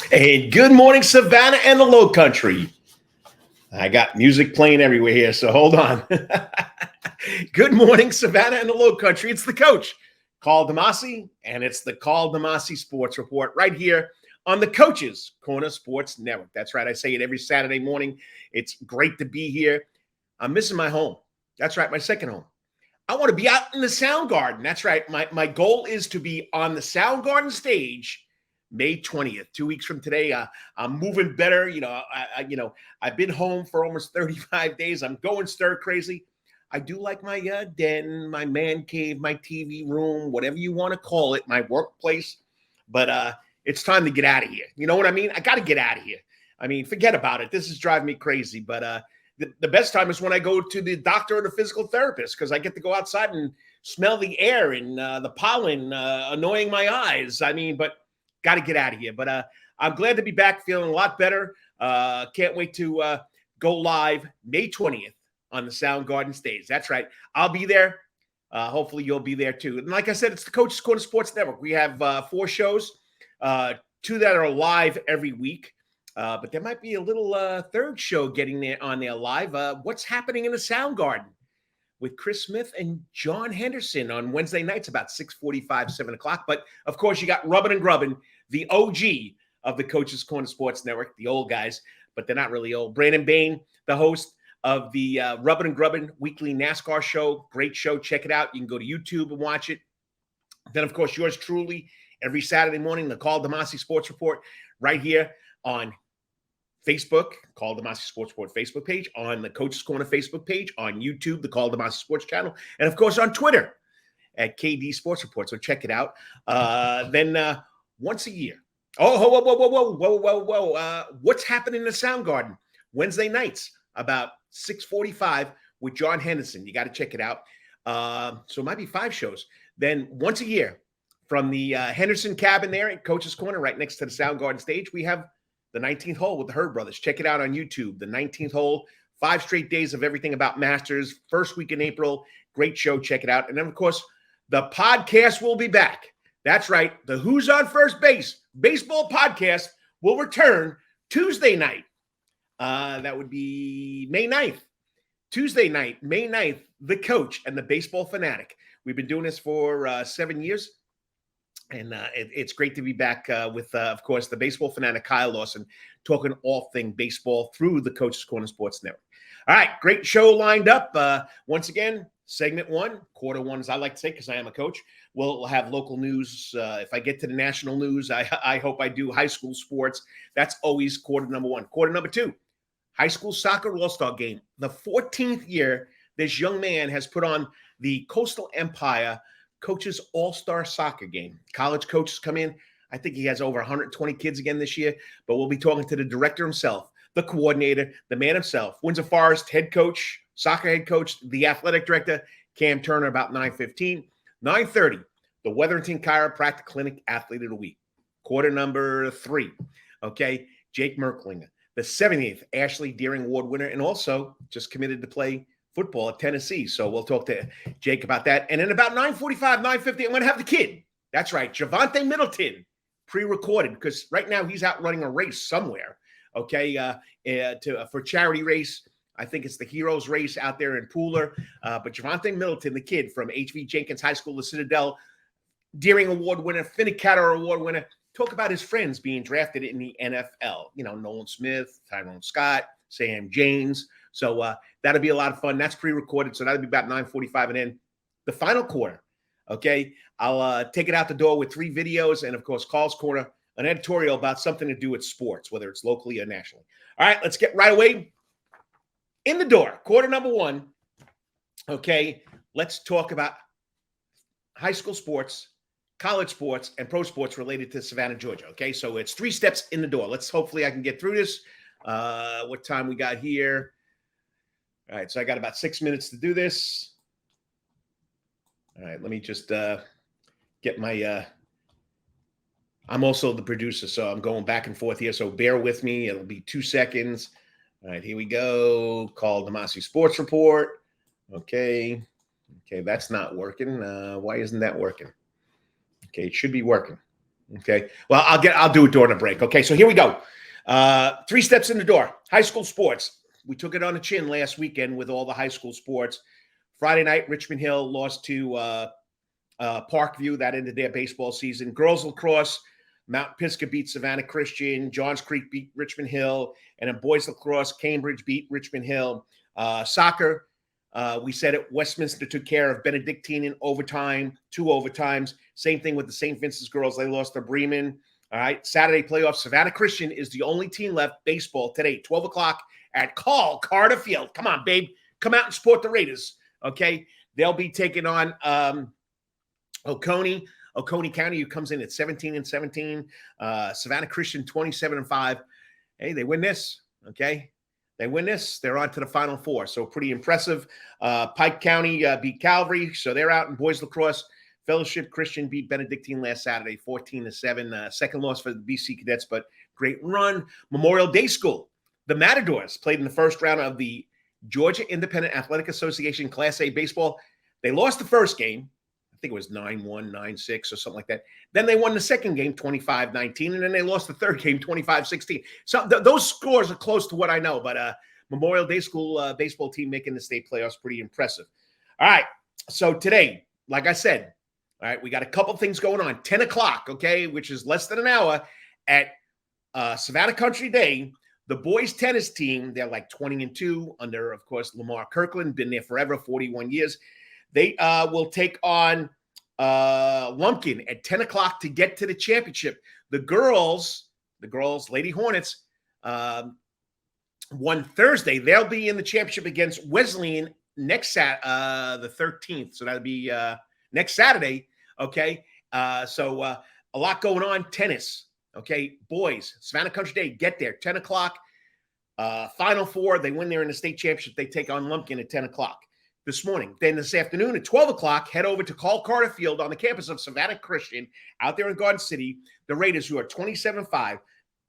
Hey, good morning, Savannah and the Low Country. I got music playing everywhere here, so hold on. Good morning, Savannah and the Low Country. It's the coach, Karl DeMasi, and it's the Karl DeMasi Sports Report right here on the Coach's Corner Sports Network. That's right. I say it every Saturday morning. It's great to be here. I'm missing my home. That's right, my second home. I want to be out in the Sound Garden. That's right. My goal is to be on the Sound Garden stage May 20th, 2 weeks from today. I'm moving better. I've been home for almost 35 days. I'm going stir crazy. I do like my den, my man cave, my TV room, whatever you want to call it, my workplace. But it's time to get out of here. You know what I mean? I got to get out of here. I mean, forget about it. This is driving me crazy. But the best time is when I go to the doctor or the physical therapist, because I get to go outside and smell the air and the pollen annoying my eyes. I mean, but got to get out of here. But I'm glad to be back, feeling a lot better. Can't wait to go live May 20th on the Soundgarden stage. That's right. I'll be there. Hopefully you'll be there too. And like I said, it's the Coach's Corner Sports Network. We have 4 shows, 2 that are live every week. But there might be a little third show getting there on there live. What's happening in the Soundgarden with Chris Smith and John Henderson on Wednesday nights about 6:45, 7 o'clock. But, of course, you got Rubbin' and Grubbin', the OG of the Coach's Corner Sports Network, the old guys, but they're not really old. Brandon Bain, the host of the Rubbin' and Grubbin' weekly NASCAR show. Great show. Check it out. You can go to YouTube and watch it. Then, of course, yours truly, every Saturday morning, the Karl DeMasi Sports Report right here on Facebook, Karl DeMasi Sports Report Facebook page, on the Coach's Corner Facebook page, on YouTube, the Karl DeMasi Sports channel, and of course on Twitter at KD Sports Report. So check it out. Then once a year. Whoa. What's happening in the Soundgarden? Wednesday nights about 6:45 with John Henderson. You got to check it out. So it might be 5 shows. Then once a year from the Henderson cabin there at Coach's Corner, right next to the Soundgarden stage, we have the 19th hole with the Hurd brothers. Check it out on YouTube. The 19th hole, 5 straight days of everything about Masters. First week in April. Great show. Check it out. And then, of course, the podcast will be back. That's right. The Who's on First Base baseball podcast will return Tuesday night. That would be May 9th. Tuesday night, May 9th, the Coach and the Baseball Fanatic. We've been doing this for 7 years. And it's great to be back with, of course, the baseball fanatic Kyle Lawson, talking all thing baseball through the Coach's Corner Sports Network. All right, great show lined up. Once again, segment 1, quarter 1, as I like to say, because I am a coach. We'll have local news. If I get to the national news, I hope I do high school sports. That's always quarter number 1. Quarter number 2, high school soccer all-star game. The 14th year this young man has put on the Coastal Empire Coaches All-Star Soccer game. College coaches come in. I think he has over 120 kids again this year, but we'll be talking to the director himself, the coordinator, the man himself, Windsor Forest head coach, soccer head coach, the athletic director, Cam Turner, about 9:15. 9:30, the Wetherington Chiropractic Clinic Athlete of the Week. Quarter number 3, okay, Jake Merklinger. The 70th Ashley Deering Award winner, and also just committed to play football at Tennessee. So we'll talk to Jake about that. And then about 9:45, 9:50, I'm going to have the kid. That's right, Javonte Middleton, pre-recorded, because right now he's out running a race somewhere, okay, for charity race. I think it's the Heroes race out there in Pooler. But Javonte Middleton, the kid from HV Jenkins High School, the Citadel, Deering Award winner, Finnecatter Award winner, talk about his friends being drafted in the NFL. You know, Nolan Smith, Tyrone Scott, Sam James. So that'll be a lot of fun. That's pre-recorded, so that'll be about 9:45. And then the final quarter, okay, I'll take it out the door with 3 videos and, of course, Karl's Corner, an editorial about something to do with sports, whether it's locally or nationally. All right, let's get right away in the door. Quarter number 1, okay, let's talk about high school sports, college sports, and pro sports related to Savannah, Georgia, okay? So it's 3 steps in the door. Hopefully I can get through this. What time we got here? All right, so I got about 6 minutes to do this. All right, let me just get my I'm also the producer, so I'm going back and forth here, so bear with me. It'll be 2 seconds. All right, here we go. Karl DeMasi Sports Report. Okay, that's not working. Why isn't that working? Okay, it should be working. Okay. Well, I'll do it during the break. Okay. So here we go. 3 steps in the door. High school sports. We took it on the chin last weekend with all the high school sports. Friday night, Richmond Hill lost to Parkview. That ended their baseball season. Girls lacrosse, Mount Pisgah beat Savannah Christian. Johns Creek beat Richmond Hill. And in boys lacrosse, Cambridge beat Richmond Hill. Soccer, we said it. Westminster took care of Benedictine in overtime, 2 overtimes. Same thing with the St. Vincent's girls. They lost to Bremen. All right. Saturday playoffs. Savannah Christian is the only team left. Baseball today, 12 o'clock at Carter Field. Come on, babe. Come out and support the Raiders. Okay. They'll be taking on Oconee County, who comes in at 17-17. Savannah Christian, 27-5. Hey, they win this. Okay. They win this, they're on to the Final Four. So pretty impressive. Pike County beat Calvary, so they're out in boys lacrosse. Fellowship Christian beat Benedictine last Saturday, 14-7. Second loss for the BC Cadets, but great run. Memorial Day School. The Matadors played in the first round of the Georgia Independent Athletic Association Class A baseball. They lost the first game. I think it was 9-1, 9-6 or something like that. Then they won the second game, 25-19, and then they lost the third game, 25-16. So those scores are close to what I know, but Memorial Day School baseball team making the state playoffs, pretty impressive. All right, so today, like I said, all right, we got a couple things going on. 10 o'clock, okay, which is less than an hour, at Savannah Country Day. The boys tennis team, they're like 20-2 under, of course, Lamar Kirkland, been there forever, 41 years. They will take on Lumpkin at 10 o'clock to get to the championship. The girls, Lady Hornets, won Thursday. They'll be in the championship against Wesleyan next the 13th. So that'll be next Saturday. Okay. So a lot going on. Tennis. Okay. Boys, Savannah Country Day, get there. 10 o'clock. Final Four. They win there in the state championship. They take on Lumpkin at 10 o'clock. This morning. Then this afternoon at 12 o'clock, head over to Carter Field on the campus of Savannah Christian out there in Garden City. The Raiders, who are 27-5,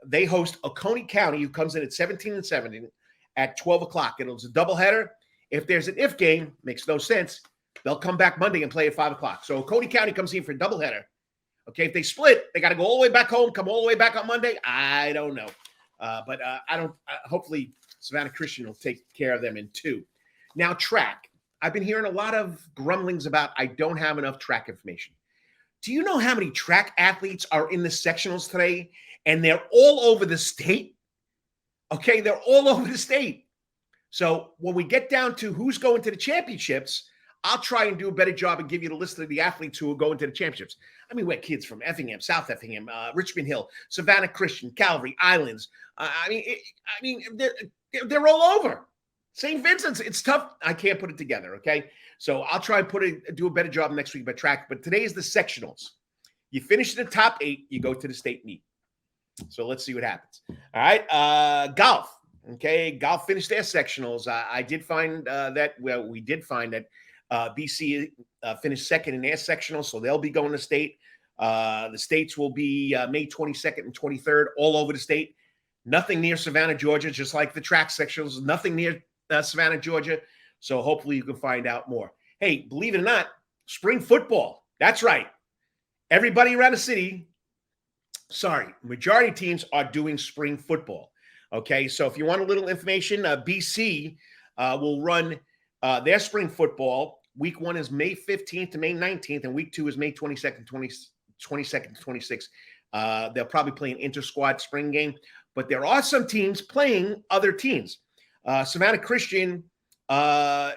they host Oconee County, who comes in at 17-7 at 12 o'clock. It's a doubleheader. If there's an if game, makes no sense. They'll come back Monday and play at 5 o'clock. So Oconee County comes in for a doubleheader. Okay, if they split, they got to go all the way back home, come all the way back on Monday. I don't know. But I don't. Hopefully, Savannah Christian will take care of them in 2. Now, track. I've been hearing a lot of grumblings about I don't have enough track information. Do you know how many track athletes are in the sectionals today? And they're all over the state. Okay, they're all over the state. So when we get down to who's going to the championships, I'll try and do a better job and give you the list of the athletes who are going to the championships. I mean, we're kids from Effingham, South Effingham, Richmond Hill, Savannah Christian, Calvary, Islands. They're all over. St. Vincent's, it's tough. I can't put it together, okay? So I'll try and do a better job next week by track. But today is the sectionals. You finish in the top 8, you go to the state meet. So let's see what happens. All right, golf. Okay, golf finished their sectionals. I did find we did find that BC finished second in their sectionals, so they'll be going to state. The states will be May 22nd and 23rd, all over the state. Nothing near Savannah, Georgia, just like the track sectionals. Nothing near Savannah, Georgia. So hopefully you can find out more. Hey, believe it or not, spring football. That's right. Everybody around the city, majority teams are doing spring football. Okay, so if you want a little information, BC will run their spring football. Week 1 is May 15th to May 19th, and week 2 is May 22nd to 26th. They'll probably play an inter-squad spring game, but there are some teams playing other teams. Savannah Christian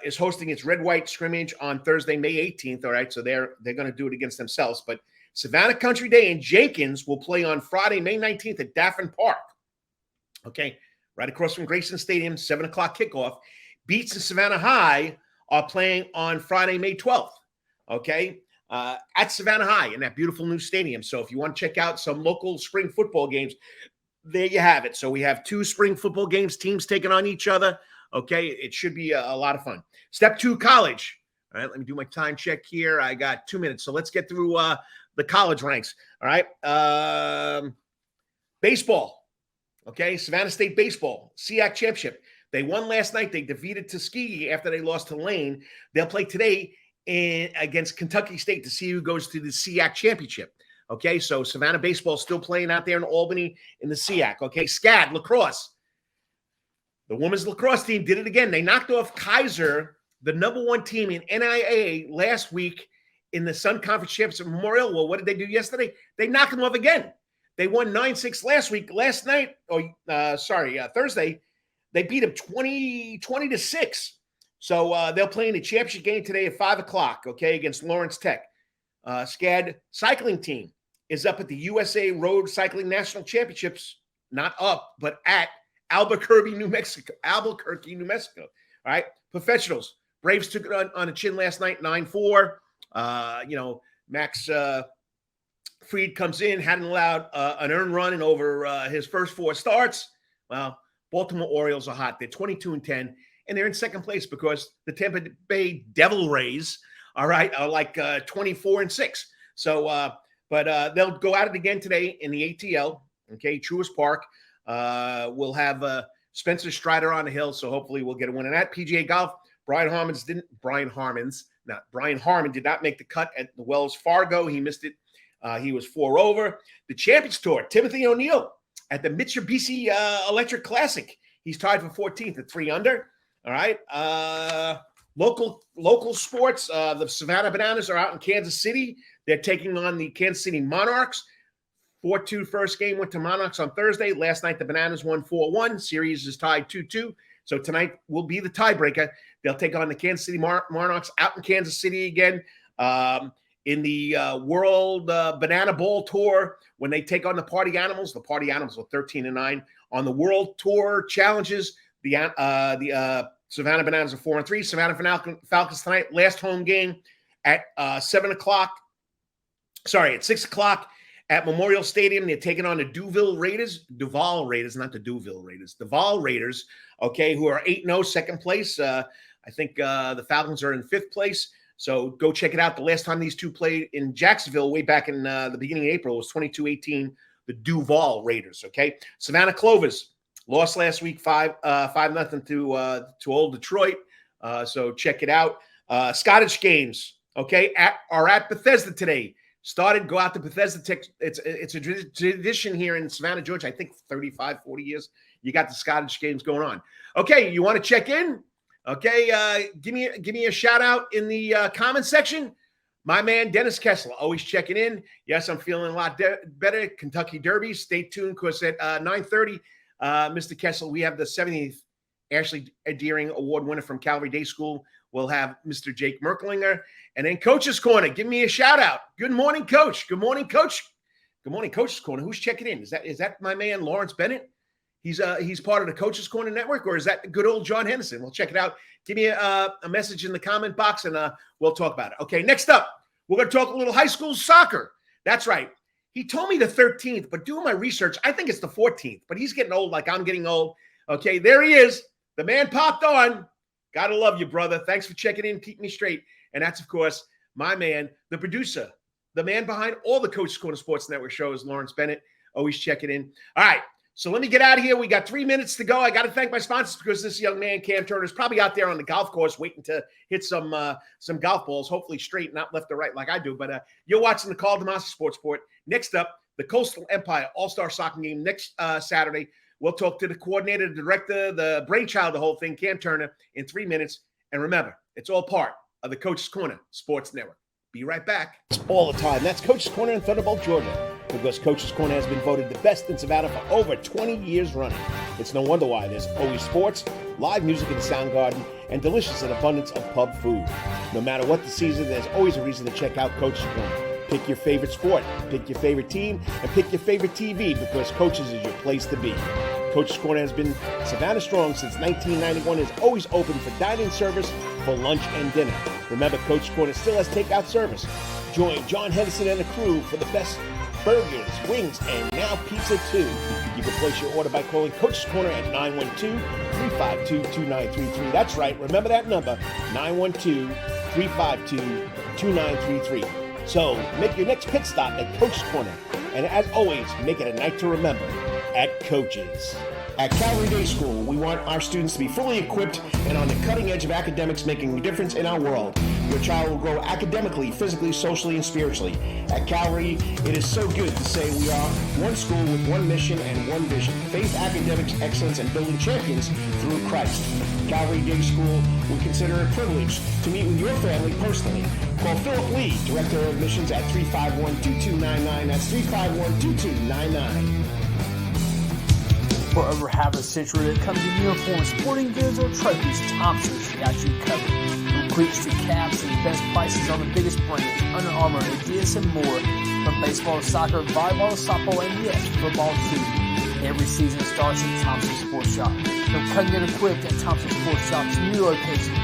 is hosting its red-white scrimmage on Thursday, May 18th. All right, so they're going to do it against themselves. But Savannah Country Day and Jenkins will play on Friday, May 19th at Daffin Park. Okay, right across from Grayson Stadium, 7 o'clock kickoff. Beats and Savannah High are playing on Friday, May 12th. Okay, at Savannah High in that beautiful new stadium. So if you want to check out some local spring football games, there you have it. So we have 2 spring football games, teams taking on each other. Okay, it should be a lot of fun. Step 2, college. All right, let me do my time check here. I got 2 minutes, so let's get through the college ranks. All right, baseball. Okay, Savannah State baseball, SEAC championship. They won last night. They defeated Tuskegee after they lost to Lane. They'll play today against Kentucky State to see who goes to the SEAC championship. Okay, so Savannah baseball still playing out there in Albany in the SEAC. Okay, SCAD, lacrosse. The women's lacrosse team did it again. They knocked off Kaiser, the #1 team in NIA last week in the Sun Conference Championship Memorial. Well, what did they do yesterday? They knocked them off again. They won 9-6 last week. Last night, Thursday, they beat them 20-6. So they'll play in the championship game today at 5 o'clock, okay, against Lawrence Tech. SCAD cycling team is up at the USA Road Cycling National Championships, not up, but at Albuquerque, New Mexico. All right, professionals. Braves took it on a chin last night, 9-4. Max Fried comes in, hadn't allowed an earned run in over his first 4 starts. Well, Baltimore Orioles are hot. They're 22-10, and they're in second place because the Tampa Bay Devil Rays, all right, are like 24-6. So, but they'll go at it again today in the ATL. Okay, Truist Park. We'll have Spencer Strider on the hill, so hopefully we'll get a win. And at PGA Golf, Brian Harmon did not make the cut at the Wells Fargo. He missed it. He was 4 over. The Champions Tour, Timothy O'Neill at the Mitsubishi Electric Classic. He's tied for 14th at 3 under. All right. Local sports. The Savannah Bananas are out in Kansas City. They're taking on the Kansas City Monarchs. 4-2 first game went to Monarchs on Thursday. Last night, the Bananas won 4-1. Series is tied 2-2. So tonight will be the tiebreaker. They'll take on the Kansas City Monarchs out in Kansas City again in the World Banana Bowl Tour when they take on the Party Animals. The Party Animals are 13-9. On the World Tour Challenges, the Savannah Bananas are 4-3. Savannah Falcons tonight, last home game at 7 o'clock. Sorry, at 6 o'clock at Memorial Stadium. They're taking on the Duval Raiders, not the Duville Raiders, Duval Raiders, okay, who are 8-0, second place. I think the Falcons are in 5th place. So go check it out. The last time these two played in Jacksonville way back in the beginning of April was 22-18, the Duval Raiders, okay? Savannah Clovers lost last week 5-0 to old Detroit. So check it out. Scottish games, okay, are at Bethesda today. Go out to Bethesda. It's a tradition here in Savannah, Georgia. I think 35, 40 years. You got the Scottish games going on. Okay, you want to check in? Okay, give me a shout out in the comment section. My man Dennis Kessler, always checking in. Yes, I'm feeling a lot better. Kentucky Derby. Stay tuned because at 9:30, Mr. Kessler, we have the 70th Ashley Deering Award winner from Calvary Day School. We'll have Mr. Jake Merklinger. And then Coach's Corner. Give me a shout out. Good morning, Coach. Good morning, Coach. Good morning, Coach's Corner. Who's checking in? Is that my man Lawrence Bennett? He's part of the Coach's Corner Network, or is that good old John Henderson? We'll check it out. Give me a message in the comment box, and we'll talk about it. Okay, next up, we're going to talk a little high school soccer. That's right. He told me the 13th, but doing my research, I think it's the 14th. But he's getting old like I'm getting old. Okay, there he is. The man popped on. Gotta love you, brother. Thanks for checking in, keep me straight. And that's, of course, my man, the producer, the man behind all the Coach's Corner Sports Network shows, Lawrence Bennett, always checking in. All right, so let me get out of here. We got 3 minutes to go. I got to thank my sponsors because this young man, Cam Turner, is probably out there on the golf course waiting to hit some golf balls, hopefully straight, not left or right like I do. But you're watching the Karl DeMasi Sports Report. Next up, the Coastal Empire All-Star Soccer Game next Saturday. We'll talk to the coordinator, the director, the brainchild of the whole thing, Cam Turner, in 3 minutes. And remember, it's all part of the Coach's Corner Sports Network. Be right back. All the time. That's Coach's Corner in Thunderbolt, Georgia, because Coach's Corner has been voted the best in Savannah for over 20 years running. It's no wonder why. There's always sports, live music in the sound garden, and delicious and abundance of pub food. No matter what the season, there's always a reason to check out Coach's Corner. Pick your favorite sport, pick your favorite team, and pick your favorite TV because Coach's is your place to be. Coach's Corner has been Savannah strong since 1991 and is always open for dine-in service for lunch and dinner. Remember, Coach's Corner still has takeout service. Join John Henderson and the crew for the best burgers, wings, and now pizza too. You can place your order by calling Coach's Corner at 912-352-2933. That's right, remember that number, 912-352-2933. So make your next pit stop at Coach's Corner. And as always, make it a night to remember at Coach's. At Calvary Day School, we want our students to be fully equipped and on the cutting edge of academics, making a difference in our world. your child will grow academically, physically, socially, and spiritually. At Calvary, it is so good to say we are one school with one mission and one vision: faith, academics, excellence, and building champions through Christ. Calvary Day School will consider it a privilege to meet with your family personally. Call Philip Lee, Director of Admissions, at 351-2299. That's 351-2299. For over half a century, when it comes to uniforms, sporting goods, or trophies, Thompson's got you covered. From cleats to caps and best prices on the biggest brands, Under Armour, Adidas, and more. From baseball to soccer, volleyball to softball, and yes, football too. Every season starts at Thompson Sports Shop. Come get equipped at Thompson Sports Shop's new location,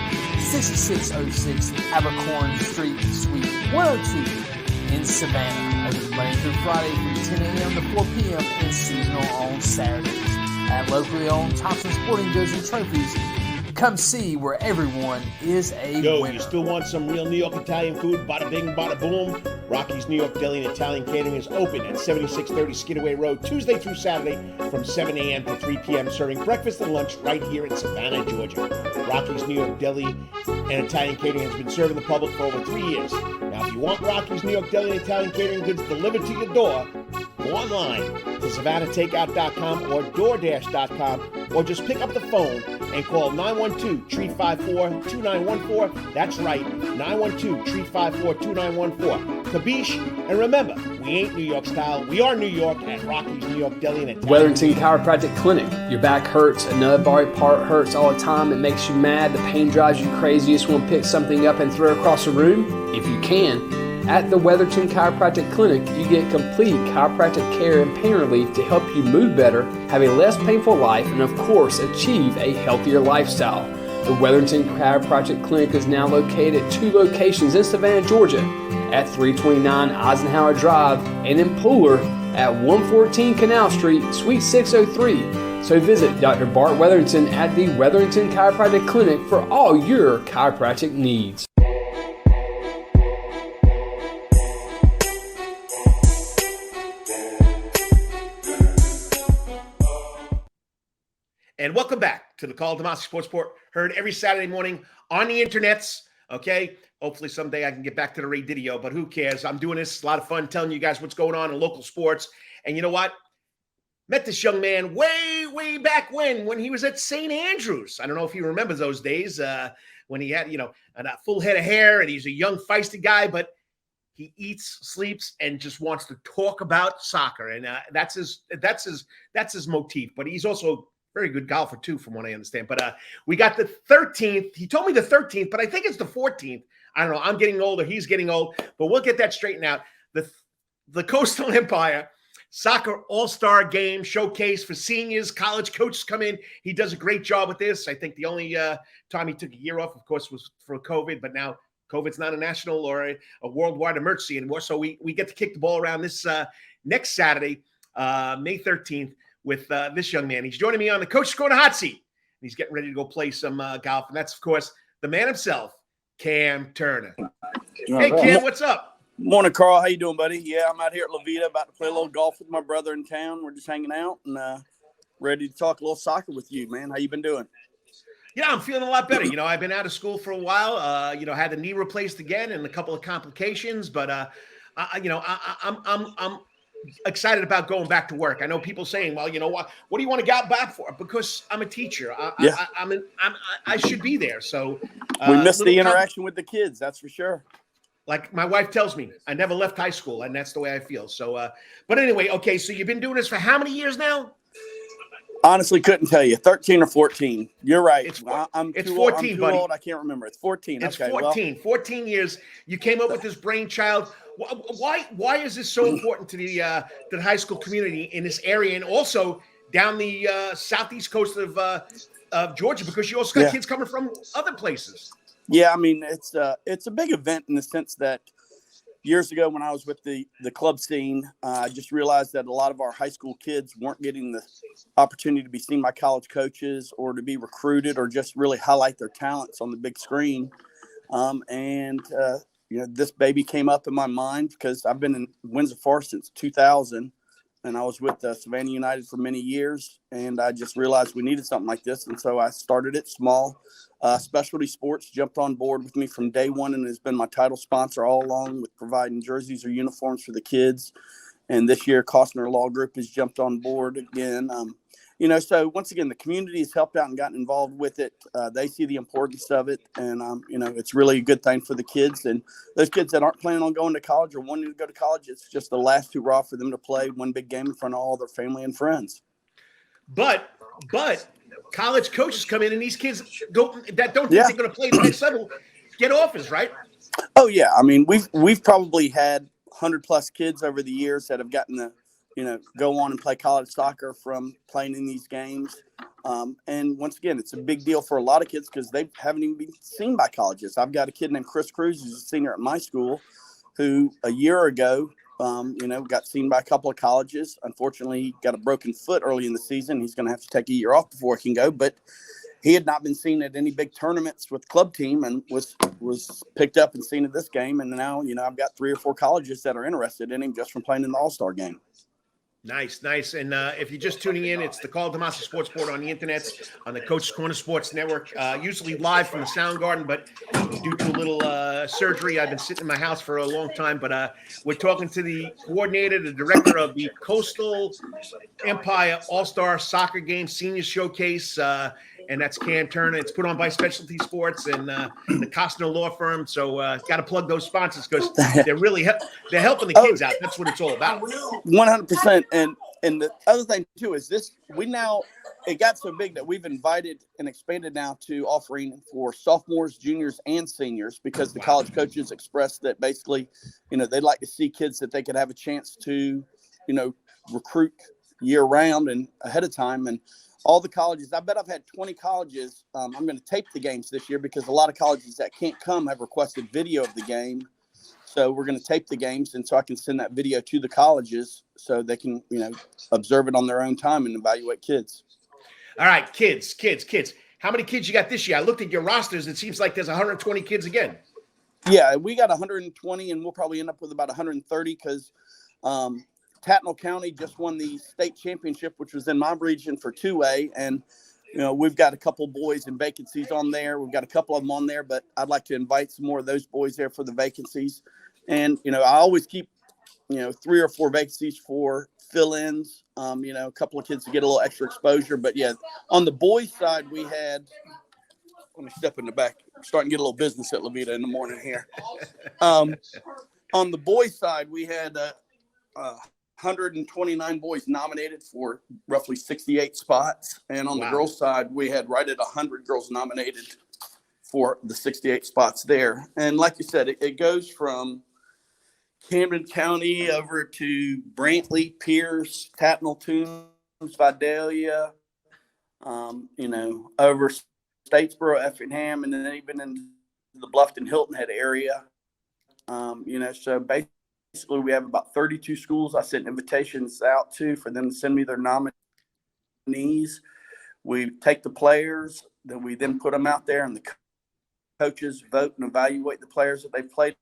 6606 Abercorn Street, Suite 102 in Savannah. Open Monday through Friday from 10 a.m. to 4 p.m. and seasonal on Saturdays. At locally owned Thompson Sporting Goods and Trophies, come see where everyone is a winner. You still want some real New York Italian food? Bada bing, bada boom. Rocky's New York Deli and Italian Catering is open at 7630 Skidaway Road, Tuesday through Saturday from 7 a.m. to 3 p.m., serving breakfast and lunch right here in Savannah, Georgia. Rocky's New York Deli and Italian Catering has been serving the public for over 3 years. Now, if you want Rocky's New York Deli and Italian Catering goods delivered to your door, go online to SavannahTakeout.com or DoorDash.com, or just pick up the phone and call 912-354-2914. That's right, 912-354-2914. Kabish, and remember, we ain't New York style. We are New York at Rocky's New York Deli and Italian. Wetherington Chiropractic Clinic. Your back hurts, another body part hurts all the time. It makes you mad. The pain drives you crazy. You just want to pick something up and throw it across the room? If you can. At the Wetherington Chiropractic Clinic, you get complete chiropractic care and pain relief to help you move better, have a less painful life, and of course, achieve a healthier lifestyle. The Wetherington Chiropractic Clinic is now located at 2 locations in Savannah, Georgia, at 329 Eisenhower Drive and in Pooler at 114 Canal Street, Suite 603. So visit Dr. Bart Wetherington at the Wetherington Chiropractic Clinic for all your chiropractic needs. And welcome back to the Karl DeMasi Sports Report, heard every Saturday morning on the internets, okay? Hopefully someday I can get back to the radio, but who cares? I'm doing this. It's a lot of fun telling you guys what's going on in local sports. And you know what? Met this young man way back when he was at St. Andrews. I don't know if he remembers those days when he had, a full head of hair, and he's a young, feisty guy, but he eats, sleeps, and just wants to talk about soccer. And that's his motif. But he's also very good golfer, too, from what I understand. But we got the 13th. He told me the 13th, but I think it's the 14th. I don't know. I'm getting older. He's getting old. But we'll get that straightened out. The Coastal Empire Soccer All-Star Game showcase for seniors. College coaches come in. He does a great job with this. I think the only time he took a year off, of course, was for COVID. But now COVID's not a national or a worldwide emergency anymore. So we get to kick the ball around this next Saturday, May 13th. With this young man. He's joining me on the Coach's Corner hot seat. He's getting ready to go play some golf. And that's, of course, the man himself, Cam Turner. Hey, Cam, what's up? Morning, Carl. How you doing, buddy? Yeah, I'm out here at La Vita about to play a little golf with my brother in town. We're just hanging out and ready to talk a little soccer with you, man. How you been doing? Yeah, I'm feeling a lot better. I've been out of school for a while. Had the knee replaced again and a couple of complications. But, I'm excited about going back to work. I know people saying, well, you know what do you want to get back for? Because I'm a teacher. I should be there. So we missed the interaction with the kids. That's for sure. Like my wife tells me, I never left high school, and that's the way I feel. So, but anyway, okay. So you've been doing this for how many years now? Honestly, couldn't tell you. 13 or 14. You're right. It's 14, I'm too buddy. Old. I can't remember. It's 14. It's okay, 14. 14 years. You came up with this brainchild. Why is this so important to the high school community in this area, and also down the southeast coast of Georgia? Because you also got kids coming from other places. Yeah, I mean it's a big event in the sense that years ago when I was with the club scene, I just realized that a lot of our high school kids weren't getting the opportunity to be seen by college coaches or to be recruited or just really highlight their talents on the big screen. This baby came up in my mind because I've been in Windsor Forest since 2000, and I was with Savannah United for many years, and I just realized we needed something like this, and so I started it small. Specialty Sports jumped on board with me from day one and has been my title sponsor all along with providing jerseys or uniforms for the kids. And this year, Costner Law Group has jumped on board again. So once again, the community has helped out and gotten involved with it. They see the importance of it. And, it's really a good thing for the kids. And those kids that aren't planning on going to college or wanting to go to college, it's just the last hurrah for them to play one big game in front of all their family and friends. But college coaches come in and these kids don't think they're going to play the next level, get offers, right? Oh yeah. I mean, we've probably had 100+ kids over the years that have gotten to, go on and play college soccer from playing in these games. And once again, it's a big deal for a lot of kids because they haven't even been seen by colleges. I've got a kid named Chris Cruz, who's a senior at my school, who a year ago, got seen by a couple of colleges. Unfortunately, he got a broken foot early in the season. He's going to have to take a year off before he can go, but he had not been seen at any big tournaments with club team and was picked up and seen at this game. And now, I've got 3 or 4 colleges that are interested in him just from playing in the All-Star game. Nice. And if you're just tuning in, it's the Karl DeMasi Sports Board on the internet, on the Coach's Corner Sports Network, usually live from the Sound Garden, but due to a little surgery, I've been sitting in my house for a long time. But we're talking to the coordinator, the director of the Coastal Empire All-Star Soccer Game Senior Showcase, and that's Cam Turner. It's put on by Specialty Sports and the Costner Law Firm. So got to plug those sponsors because they're really they're helping the kids out. That's what it's all about. 100%. And the other thing too is it got so big that we've invited and expanded now to offering for sophomores, juniors, and seniors because the college coaches expressed that basically, they'd like to see kids that they could have a chance to, recruit year round and ahead of time. And all the colleges, I bet I've had 20 colleges. I'm going to tape the games this year because a lot of colleges that can't come have requested video of the game. So we're going to tape the games, and so I can send that video to the colleges so they can, observe it on their own time and evaluate kids. All right, kids. How many kids you got this year? I looked at your rosters. It seems like there's 120 kids again. Yeah, we got 120, and we'll probably end up with about 130 because Tattnall County just won the state championship, which was in my region for 2A, and we've got a couple boys and vacancies on there. We've got a couple of them on there, but I'd like to invite some more of those boys there for the vacancies. And, I always keep, 3 or 4 vacancies for fill-ins, a couple of kids to get a little extra exposure. But, yeah, on the boys' side, we had – let me step in the back. I'm starting to get a little business at Levita in the morning here. On the boys' side, we had 129 boys nominated for roughly 68 spots. And on the girls' side, we had right at 100 girls nominated for the 68 spots there. And like you said, it goes from Camden County over to Brantley, Pierce, Tattnall, Toombs, Vidalia, over Statesboro, Effingham, and then even in the Bluffton, Hilton Head area. So basically we have about 32 schools I sent invitations out to for them to send me their nominees. We take the players, then we put them out there, and the coaches vote and evaluate the players that they played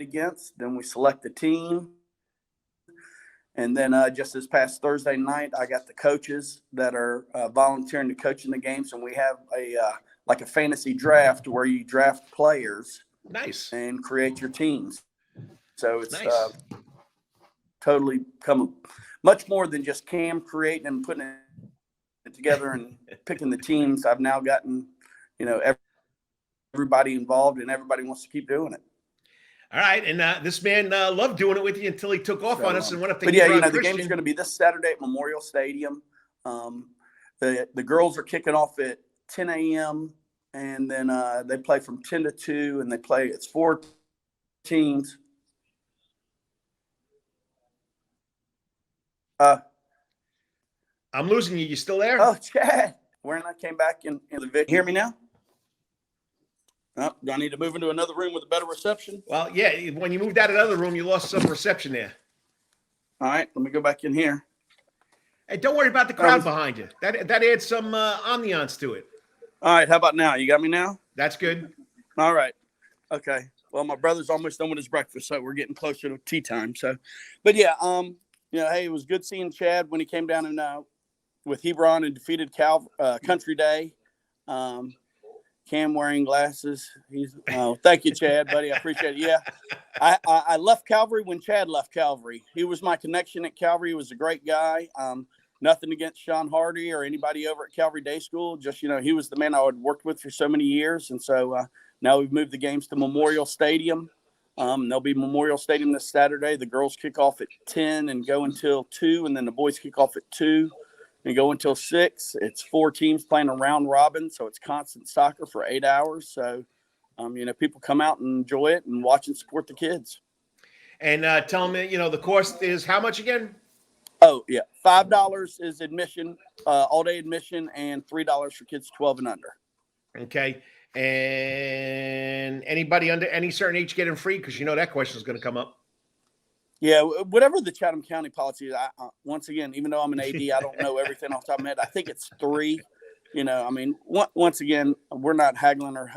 against. Then we select the team. And then just this past Thursday night, I got the coaches that are volunteering to coach in the games, and we have a fantasy draft where you draft players. Nice. And create your teams. So it's nice. Totally come much more than just Cam creating and putting it together and picking the teams. I've now gotten, everybody involved, and everybody wants to keep doing it. All right, and this man loved doing it with you until he took off on us and went up to. But yeah, the game is going to be this Saturday at Memorial Stadium. The girls are kicking off at 10 a.m. and then they play from 10 to 2, and it's 4 teams. I'm losing you. You still there? Oh, Chad. When I came back in the video. Hear me now? Oh, do I need to move into another room with a better reception? Well, yeah. When you moved out of the other room, you lost some reception there. All right. Let me go back in here. Hey, don't worry about the crowd behind you. That adds some ambiance to it. All right. How about now? You got me now? That's good. All right. Okay. Well, my brother's almost done with his breakfast, so we're getting closer to tea time. So, but yeah, hey, it was good seeing Chad when he came down and with Hebron and defeated Country Day. Cam wearing glasses. Thank you, Chad, buddy. I appreciate it. Yeah, I left Calvary when Chad left Calvary. He was my connection at Calvary. He was a great guy. Nothing against Sean Hardy or anybody over at Calvary Day School. Just, he was the man I had worked with for so many years. And so now we've moved the games to Memorial Stadium. There'll be Memorial Stadium this Saturday. The girls kick off at 10 and go until 2, and then the boys kick off at 2 and go until 6. It's 4 teams playing a round robin, so it's constant soccer for 8 hours. So, people come out and enjoy it and watch and support the kids. And tell them, the cost is how much again? Oh, yeah. $5 is admission, all-day admission, and $3 for kids 12 and under. Okay. And anybody under any certain age getting free? Because that question is going to come up. Yeah, whatever the Chatham County policy is, once again, even though I'm an AD, I don't know everything off the top of my head. I think it's 3. Once again, we're not haggling or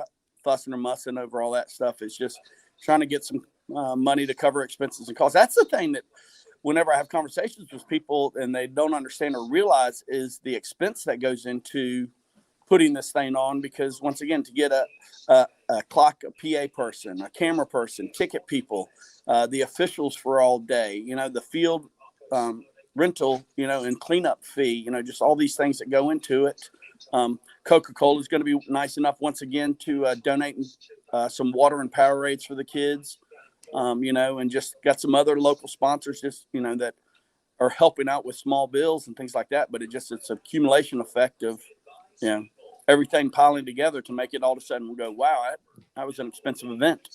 fussing or mussing over all that stuff. It's just trying to get some money to cover expenses and costs. That's the thing that whenever I have conversations with people and they don't understand or realize is the expense that goes into putting this thing on, because once again, to get a clock, a PA person, a camera person, ticket people, the officials for all day, the field rental, and cleanup fee, just all these things that go into it. Coca-Cola is going to be nice enough once again to donate some water and Powerades for the kids, and just got some other local sponsors just, that are helping out with small bills and things like that. But it's an accumulation effect of, everything piling together to make it all of a sudden go, wow, that was an expensive event.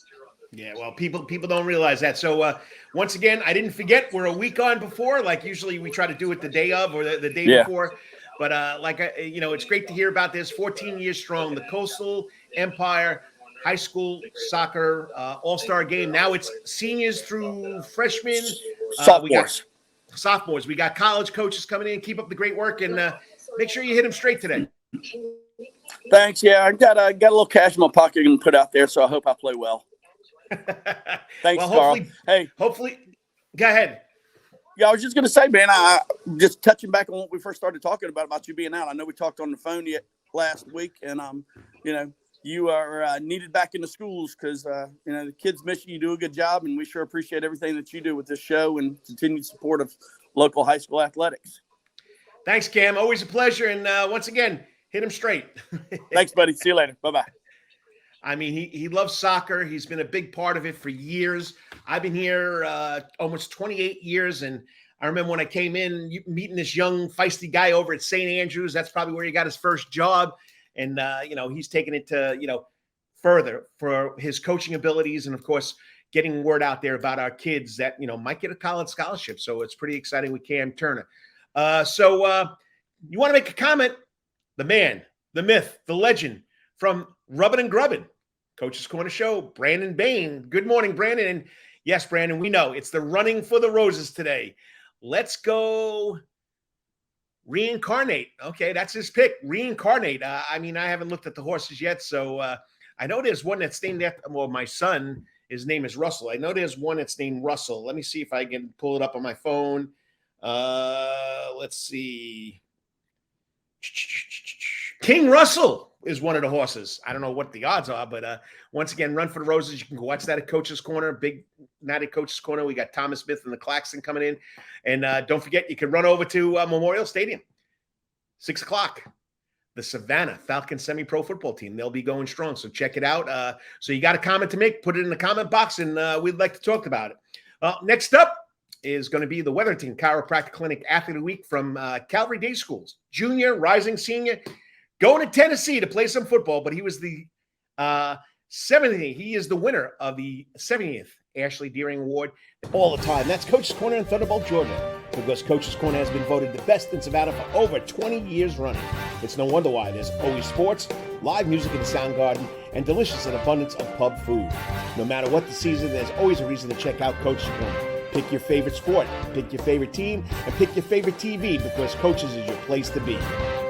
Yeah, well, people don't realize that. So once again, I didn't forget we're a week on before. Like usually we try to do it the day of or the day before. But it's great to hear about this. 14 years strong, the Coastal Empire High School Soccer All-Star Game. Now it's seniors through freshmen. Sophomores. We got college coaches coming in. Keep up the great work and make sure you hit them straight today. Thanks. Yeah, I got a little cash in my pocket and put out there, so I hope I play well. Thanks, Carl. Hopefully, go ahead. Yeah, I was just going to say, man, I just touching back on what we first started talking about you being out. I know we talked on the phone last week, and you are needed back in the schools because the kids miss you. You do a good job, and we sure appreciate everything that you do with this show and continued support of local high school athletics. Thanks, Cam. Always a pleasure, and once again, hit him straight. Thanks, buddy. See you later. Bye-bye. I mean, he loves soccer. He's been a big part of it for years. I've been here almost 28 years, and I remember when I came in, meeting this young, feisty guy over at St. Andrews. That's probably where he got his first job, and he's taken it to further for his coaching abilities, and of course, getting word out there about our kids that might get a college scholarship. So it's pretty exciting with Cam Turner. So you want to make a comment? The man, the myth, the legend from Rubbin' and Grubbin', Coach's Corner Show, Brandon Bain. Good morning, Brandon. And yes, Brandon, we know it's the running for the roses today. Let's go Reincarnate. Okay, that's his pick, Reincarnate. I haven't looked at the horses yet, so I know there's one that's named after, my son, his name is Russell. I know there's one that's named Russell. Let me see if I can pull it up on my phone. Let's see. King Russell is one of the horses. I don't know what the odds are, but once again, Run for the Roses. You can go watch that at Coach's Corner, big night at Coach's Corner. We got Thomas Smith and the Claxton coming in. And don't forget, you can run over to Memorial Stadium, 6 o'clock. The Savannah Falcon semi-pro football team. They'll be going strong, so check it out. So you got a comment to make, put it in the comment box, and we'd like to talk about it. Next up is going to be the Wetherington Chiropractic Clinic Athlete of the Week from Calvary Day Schools. Junior, rising senior, going to Tennessee to play some football, but he was the 70th. He is the winner of the 70th Ashley Deering Award all the time. That's Coach's Corner in Thunderbolt, Georgia, because Coach's Corner has been voted the best in Savannah for over 20 years running. It's no wonder why. There's always sports, live music in the Sound Garden, and delicious and abundance of pub food. No matter what the season, there's always a reason to check out Coach's Corner. Pick your favorite sport, pick your favorite team, and pick your favorite TV, because Coach's is your place to be.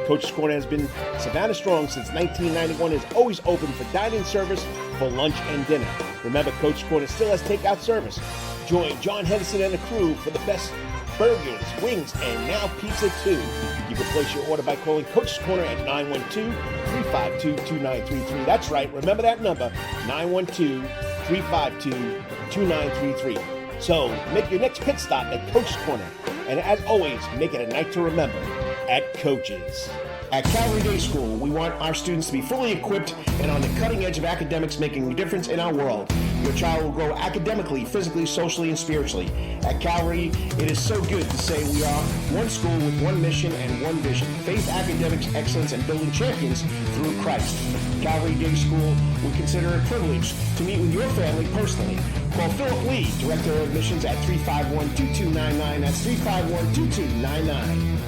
Coach's Corner has been Savannah strong since 1991, is always open for dine-in service for lunch and dinner. Remember, Coach's Corner still has takeout service. Join John Henderson and the crew for the best burgers, wings, and now pizza too. You can place your order by calling Coach's Corner at 912-352-2933. That's right. Remember that number, 912-352-2933. So make your next pit stop at Coach's Corner. And as always, make it a night to remember at Coach's. At Calvary Day School, we want our students to be fully equipped and on the cutting edge of academics, making a difference in our world. Your child will grow academically, physically, socially, and spiritually. At Calvary, it is so good to say we are one school with one mission and one vision: faith, academics, excellence, and building champions through Christ. Calvary Day School, we consider it a privilege to meet with your family personally. Call Philip Lee, Director of Admissions, at 351-2299. That's 351-2299.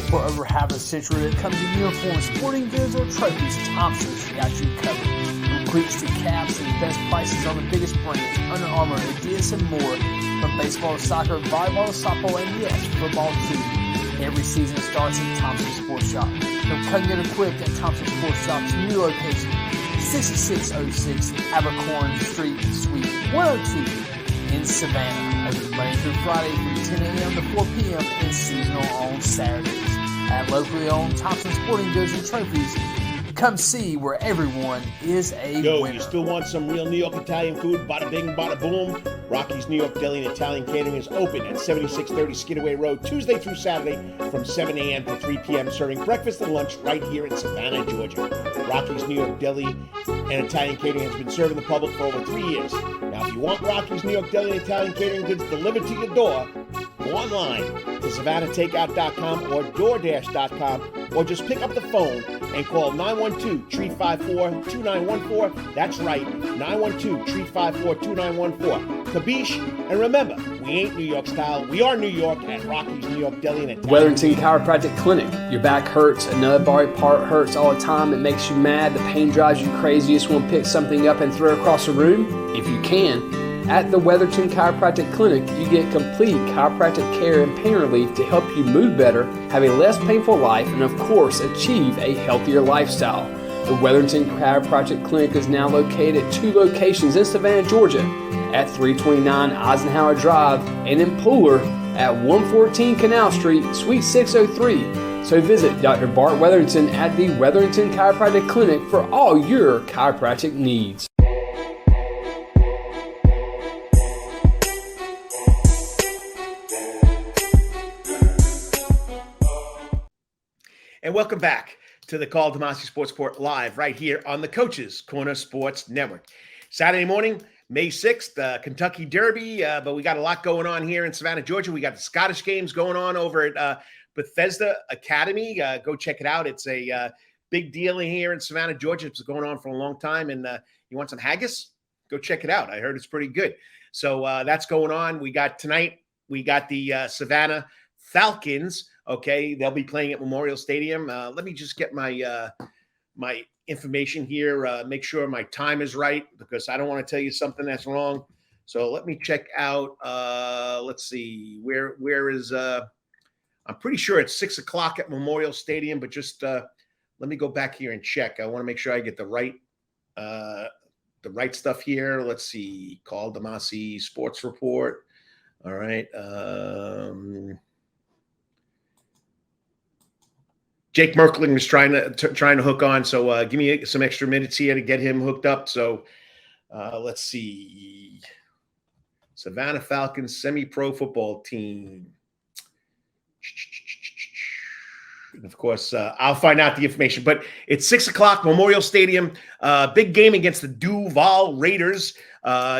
For over half a century, when it comes to uniforms, sporting goods, or trophies, Thompson's got you covered. From cleats to caps and the best prices on the biggest brands: Under Armour, Adidas, and more. From baseball to soccer, volleyball to softball, and yes, football too. Every season starts at Thompson Sports Shop. From cutting and equipped at Thompson Sports Shop's new location, 6606 Abercorn Street, Suite 102 in Savannah. Open Monday through Friday from 10 a.m. to 4 p.m. and seasonal on Saturdays. At locally owned Thompson Sporting Goods and Trophies, come see where everyone is a winner. You still want some real New York Italian food? Bada bing, bada boom. Rocky's New York Deli and Italian Catering is open at 7630 Skidaway Road, Tuesday through Saturday from 7 a.m. to 3 p.m., serving breakfast and lunch right here in Savannah, Georgia. Rocky's New York Deli and Italian Catering has been serving the public for over 3 years. Now, if you want Rocky's New York Deli and Italian Catering goods delivered to your door, go online to SavannahTakeout.com or DoorDash.com, or just pick up the phone and call 912-354-2914. That's right, 912-354-2914. Kabish, and remember, we ain't New York style. We are New York at Rocky's New York Deli and Italian. Wetherington Chiropractic Clinic. Your back hurts, another body part hurts all the time. It makes you mad. The pain drives you crazy. You just want to pick something up and throw it across the room. If you can, at the Wetherington Chiropractic Clinic, you get complete chiropractic care and pain relief to help you move better, have a less painful life, and of course, achieve a healthier lifestyle. The Wetherington Chiropractic Clinic is now located at 2 locations in Savannah, Georgia, at 329 Eisenhower Drive and in Pooler at 114 Canal Street, Suite 603. So visit Dr. Bart Wetherington at the Wetherington Chiropractic Clinic for all your chiropractic needs. And welcome back to the Karl DeMasi Sports Report live right here on the Coach's Corner Sports Network. Saturday morning, May 6th, Kentucky Derby, but we got a lot going on here in Savannah, Georgia. We got the Scottish games going on over at Bethesda Academy. Go check it out. It's a big deal here in Savannah, Georgia. It's going on for a long time. And you want some haggis? Go check it out. I heard it's pretty good. So that's going on. We got tonight, we got the Savannah Falcons. Okay, they'll be playing at Memorial Stadium. Let me just get my my information here. Make sure my time is right, because I don't want to tell you something that's wrong. So let me check out. Let's see, where is? I'm pretty sure it's 6 o'clock at Memorial Stadium, but just let me go back here and check. I want to make sure I get the right stuff here. Let's see, Karl DeMasi Sports Report. All right. Jake Merklinger is trying to hook on, so give me some extra minutes here to get him hooked up. So let's see. Savannah Falcons semi-pro football team. And of course, I'll find out the information. But it's 6 o'clock, Memorial Stadium. Big game against the Duval Raiders.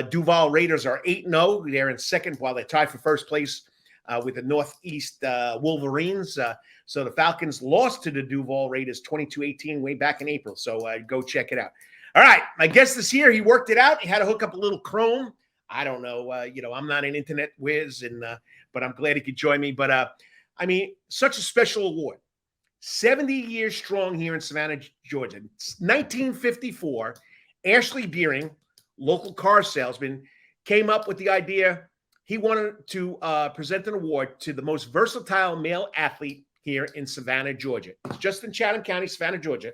Duval Raiders are 8-0. They're in second while they tie for first place with the Northeast Wolverines. So the Falcons lost to the Duval Raiders 22-18 way back in April. So go check it out. All right, my guest this year, he worked it out. He had to hook up a little Chrome. I don't know. I'm not an internet whiz, but I'm glad he could join me. But, I mean, such a special award. 70 years strong here in Savannah, Georgia. 1954, Ashley Beering, local car salesman, came up with the idea. He wanted to present an award to the most versatile male athlete here in Savannah, Georgia. It's just in Chatham County, Savannah, Georgia.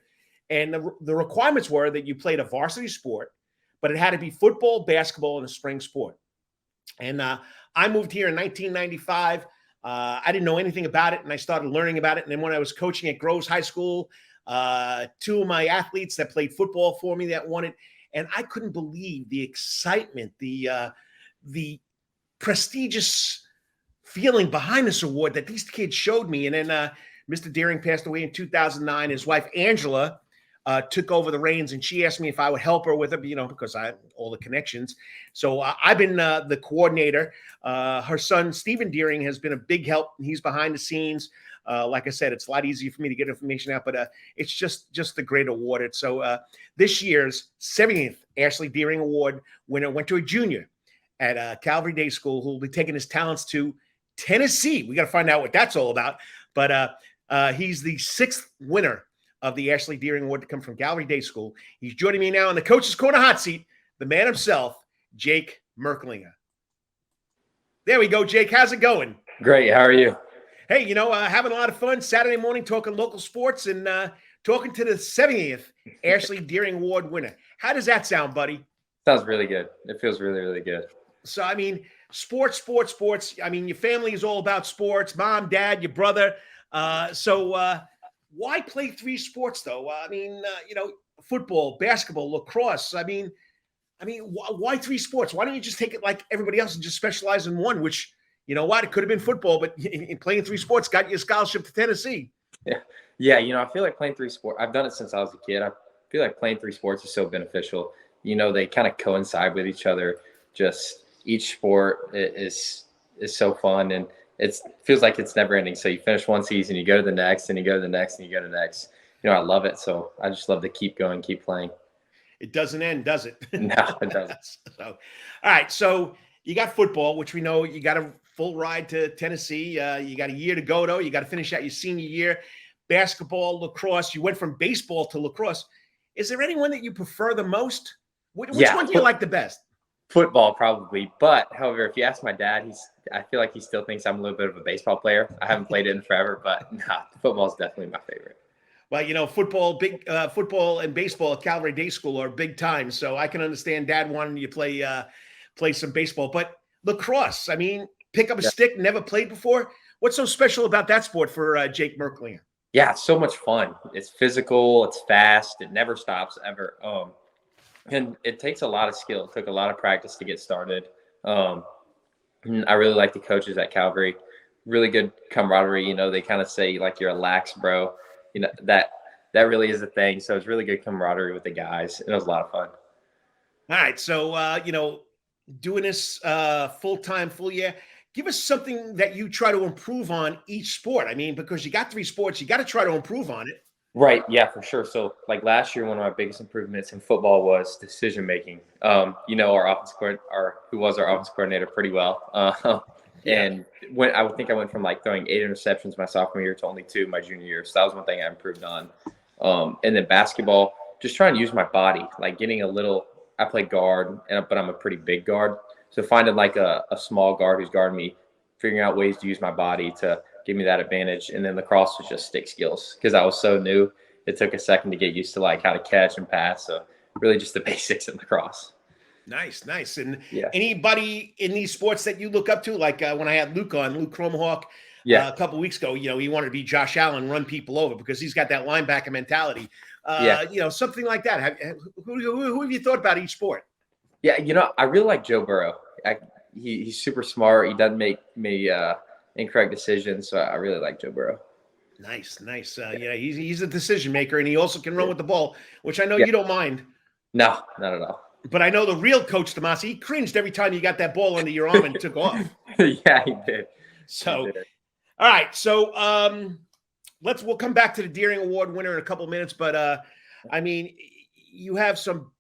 And the requirements were that you played a varsity sport, but it had to be football, basketball, and a spring sport. And I moved here in 1995. I didn't know anything about it, and I started learning about it. And then when I was coaching at Groves High School, two of my athletes that played football for me that won it, and I couldn't believe the excitement, the prestigious feeling behind this award that these kids showed me. And then Mr. Deering passed away in 2009. His wife, Angela, took over the reins, and she asked me if I would help her with it, because I have all the connections. So I've been the coordinator. Her son, Stephen Deering, has been a big help. He's behind the scenes. Like I said, it's a lot easier for me to get information out, but it's just a great award. So this year's 70th Ashley Deering Award winner went to a junior at Calvary Day School who will be taking his talents to Tennessee. We got to find out what that's all about. But he's the 6th winner of the Ashley Deering Award to come from Calvary Day School. He's joining me now in the Coach's Corner hot seat, the man himself, Jake Merklinger. There we go, Jake. How's it going? Great. How are you? Hey, having a lot of fun Saturday morning talking local sports and talking to the 70th Ashley Deering Award winner. How does that sound, buddy? Sounds really good. It feels really, really good. So, sports. Your family is all about sports. Mom, dad, your brother. Why play 3 sports, though? Football, basketball, lacrosse. Why 3 sports? Why don't you just take it like everybody else and just specialize in one, which, it could have been football, but playing 3 sports got you a scholarship to Tennessee. Yeah. I feel like playing 3 sports. I've done it since I was a kid. I feel like playing 3 sports is so beneficial. They kind of coincide with each other. Just each sport is so fun, and it feels like it's never ending. So you finish one season, you go to the next, and you go to the next, and you go to the next. I love it. So I just love to keep going, keep playing. It doesn't end, does it? No, it doesn't. So, all right. So you got football, which we know you got a full ride to Tennessee. You got a year to go, though. You got to finish out your senior year. Basketball, lacrosse. You went from baseball to lacrosse. Is there anyone that you prefer the most? Which one do you like the best? Football, probably. But, however, if you ask my dad, I feel like he still thinks I'm a little bit of a baseball player. I haven't played it in forever, but football is definitely my favorite. Well, football and baseball at Calvary Day School are big time, so I can understand Dad wanting you to play some baseball. But lacrosse, pick up a stick, never played before. What's so special about that sport for Jake Merklinger? Yeah, it's so much fun. It's physical, it's fast, it never stops ever. And it takes a lot of skill. It took a lot of practice to get started. I really like the coaches at Calvary. Really good camaraderie. They kind of say like you're a lax bro. That really is a thing. So it's really good camaraderie with the guys. It was a lot of fun. All right. So, doing this full-time, full year, give us something that you try to improve on each sport. Because you got 3 sports, you got to try to improve on it. Right. Yeah, for sure. So like last year, one of my biggest improvements in football was decision-making. Our offensive coordinator, who was our offensive coordinator pretty well. And I think I went from like throwing 8 interceptions my sophomore year to only 2 my junior year. So that was one thing I improved on. And then basketball, just trying to use my body, like getting I play guard, but I'm a pretty big guard. So finding like a small guard who's guarding me, figuring out ways to use my body to give me that advantage. And then lacrosse was just stick skills because I was so new. It took a second to get used to like how to catch and pass. So really just the basics in lacrosse. Nice. And anybody in these sports that you look up to, like when I had Luke Cromhawk a couple of weeks ago, he wanted to be Josh Allen, run people over because he's got that linebacker mentality. Something like that. Who have you thought about each sport? Yeah, I really like Joe Burrow. He's super smart. He doesn't make incorrect decisions, so I really like Joe Burrow. Nice. He's a decision maker, and he also can run with the ball, which I know you don't mind. No, not at all. But I know the real Coach DeMasi, he cringed every time you got that ball under your arm and took off. Yeah, he did. So, all right. So, we'll come back to the Deering Award winner in a couple of minutes. But you had some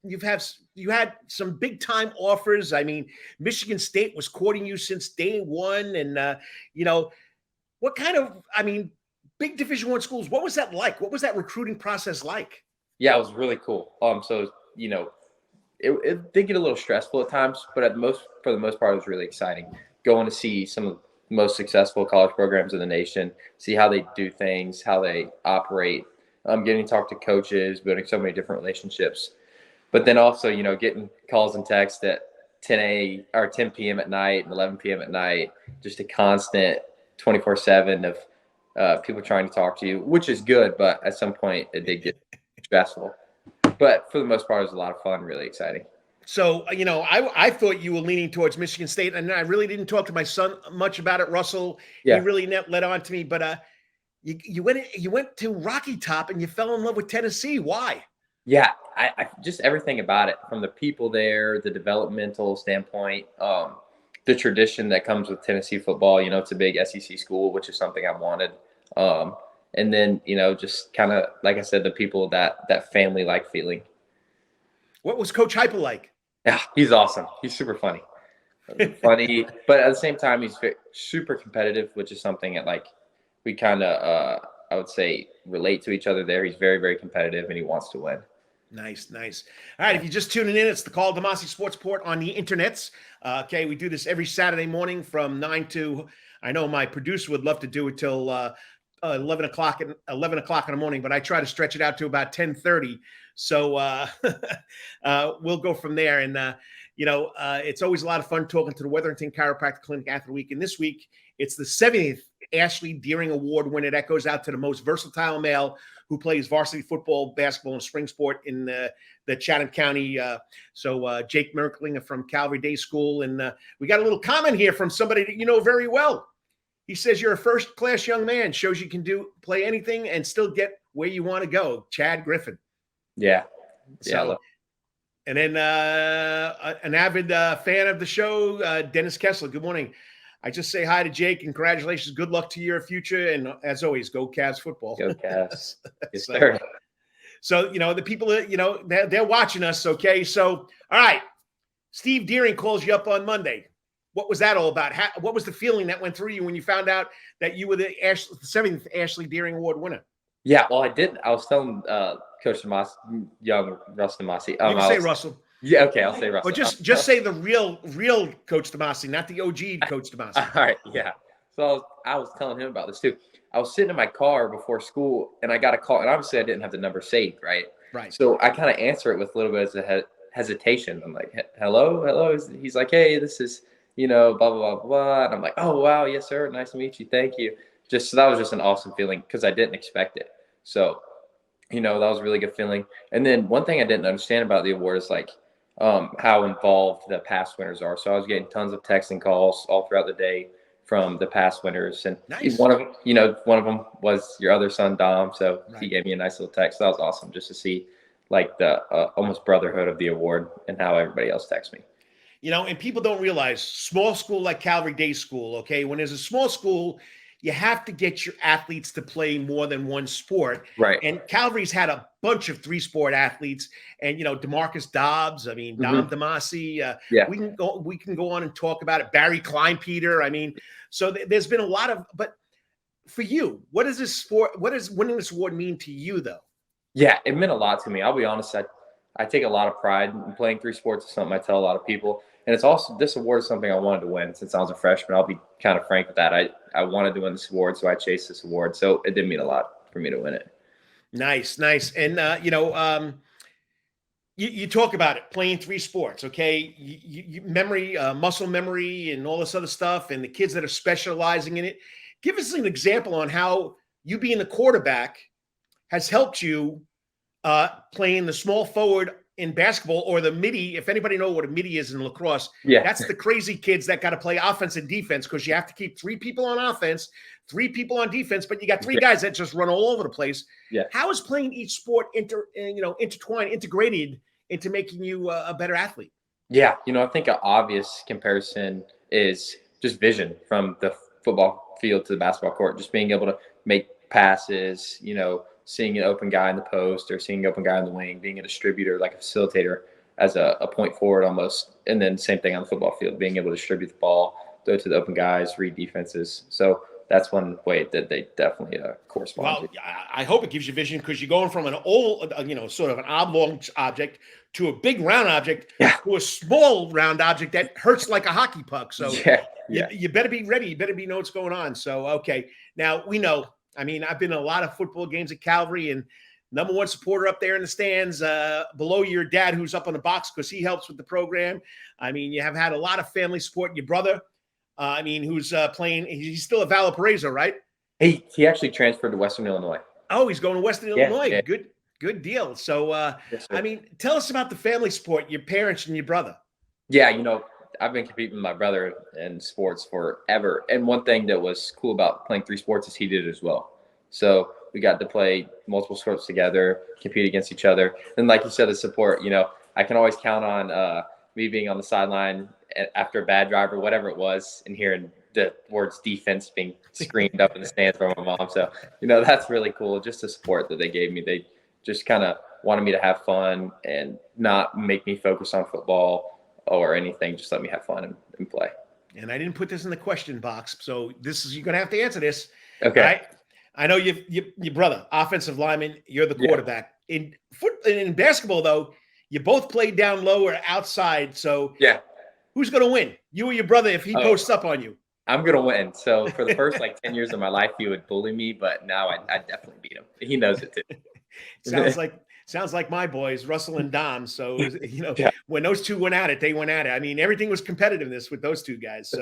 big time offers. Michigan State was courting you since day one, and what kind of big Division I schools. What was that like? What was that recruiting process like? Yeah, it was really cool. It did get a little stressful at times, but for the most part, it was really exciting. Going to see some of the most successful college programs in the nation, see how they do things, how they operate, getting to talk to coaches, building so many different relationships. But then also, getting calls and texts that 10 p.m. at night and 11 p.m. at night, just a constant 24/7 of people trying to talk to you, which is good, but at some point it did get stressful. But for the most part, it was a lot of fun, really exciting. So, I thought you were leaning towards Michigan State, and I really didn't talk to my son much about it, Russell. Yeah. He really led on to me, but you went to Rocky Top and you fell in love with Tennessee. Why? Yeah, I just everything about it, from the people there, the developmental standpoint, the tradition that comes with Tennessee football. It's a big SEC school, which is something I wanted. And then, just kind of, like I said, the people, that family-like feeling. What was Coach Heupel like? Yeah, he's awesome. He's super funny. Funny, but at the same time, he's super competitive, which is something that, we kind of, I would say, relate to each other there. He's very, very competitive, and he wants to win. Nice. All right, if you're just tuning in, it's the Karl DeMasi Sports Report on the internets. Okay, we do this every Saturday morning from 9 to, I know my producer would love to do it till 11 o'clock in the morning, but I try to stretch it out to about 10:30. So we'll go from there. And, it's always a lot of fun talking to the Wetherington Chiropractic Clinic after the week. And this week, it's the 70th Ashley Deering Award winner. That goes out to the most versatile male who plays varsity football, basketball, and spring sport in the Chatham County. So Jake Merklinger from Calvary Day School. And we got a little comment here from somebody that you know very well. He says, you're a first-class young man. Shows you can play anything and still get where you want to go. Chad Griffin. Yeah. So, and then an avid fan of the show, Dennis Kessler. Good morning. I just say hi to Jake and congratulations. Good luck to your future. And as always, go Cavs football. Go Cavs. Yes, sir. So, the people, they're watching us. Okay. So, all right. Steve Deering calls you up on Monday. What was that all about? What was the feeling that went through you when you found out that you were the 7th Ashley Deering Award winner? Yeah, well, I was telling Coach DeMasi, young Russell DeMasi. You can say Russell. Yeah, okay, I'll say Russell. Or just say the real Coach DeMasi, not the OG Coach DeMasi. All right, yeah. So I was telling him about this too. I was sitting in my car before school, and I got a call, and obviously I didn't have the number saved, right? Right. So I kind of answer it with a little bit of hesitation. I'm like, hello. He's like, hey, this is, blah, blah, blah, blah. And I'm like, oh, wow, yes, sir. Nice to meet you. Thank you. So that was just an awesome feeling because I didn't expect it. So, that was a really good feeling. And then one thing I didn't understand about the award is how involved the past winners are. So I was getting tons of texting calls all throughout the day from the past winners. And nice. one of them was your other son, Dom. So He gave me a nice little text. So that was awesome just to see the almost brotherhood of the award and how everybody else texts me. And people don't realize small school like Calvary Day School, okay, when there's a small school, you have to get your athletes to play more than one sport. Right. And Calvary's had a bunch of 3-sport athletes and, DeMarcus Dobbs, Dom DeMasi. We can go on and talk about it. Barry Kleinpeter. So there's been a lot of, but for you, what does winning this award mean to you though? Yeah, it meant a lot to me. I'll be honest. I take a lot of pride in playing 3 sports. It's something I tell a lot of people. And it's also, this award is something I wanted to win since I was a freshman. I'll be kind of frank with that. I wanted to win this award, so I chased this award. So it did mean a lot for me to win it. Nice. And, you talk about it, playing 3 sports, okay? Memory, muscle memory, and all this other stuff, and the kids that are specializing in it. Give us an example on how you being the quarterback has helped you playing the small forward in basketball or the midi. If anybody knows what a midi is in lacrosse, that's the crazy kids that got to play offense and defense because you have to keep 3 people on offense, 3 people on defense, but you got 3 guys that just run all over the place. Yeah. How is playing each sport integrated into making you a better athlete? Yeah, I think an obvious comparison is just vision from the football field to the basketball court, just being able to make passes, seeing an open guy in the post or seeing an open guy in the wing, being a distributor, like a facilitator as a point forward almost. And then same thing on the football field, being able to distribute the ball, throw to the open guys, read defenses. So that's one way that they definitely correspond. Well, I hope it gives you vision because you're going from an old, sort of an oblong object to a big round object to a small round object that hurts like a hockey puck. So you better be ready. You better know what's going on. So, okay. Now we know, I've been in a lot of football games at Calvary, and number one supporter up there in the stands, below your dad, who's up on the box because he helps with the program. I mean, you have had a lot of family support. Your brother, who's playing, he's still at Valparaiso, right? He actually transferred to Western Illinois. Oh, he's going to Western Illinois. Yeah. Good deal. So, Yes, tell us about the family support, your parents and your brother. Yeah, I've been competing with my brother in sports forever. And one thing that was cool about playing 3 sports is he did it as well. So we got to play multiple sports together, compete against each other. And like you said, the support, I can always count on me being on the sideline after a bad drive or whatever it was and hearing the words defense being screamed up in the stands from my mom. So, that's really cool. Just the support that they gave me. They just kind of wanted me to have fun and not make me focus on football or anything. Just let me have fun and play. And I didn't put this in the question box, so you're going to have to answer this. Okay. Right? I know your brother, offensive lineman, you're the quarterback. Yeah. In basketball, though, you both played down low or outside. So yeah, who's going to win? You or your brother if he posts up on you? I'm going to win. So for the first 10 years of my life, he would bully me, but now I definitely beat him. He knows it too. Sounds like my boys, Russell and Dom. So, when those two went at it, they went at it. I mean, everything was competitiveness with those two guys.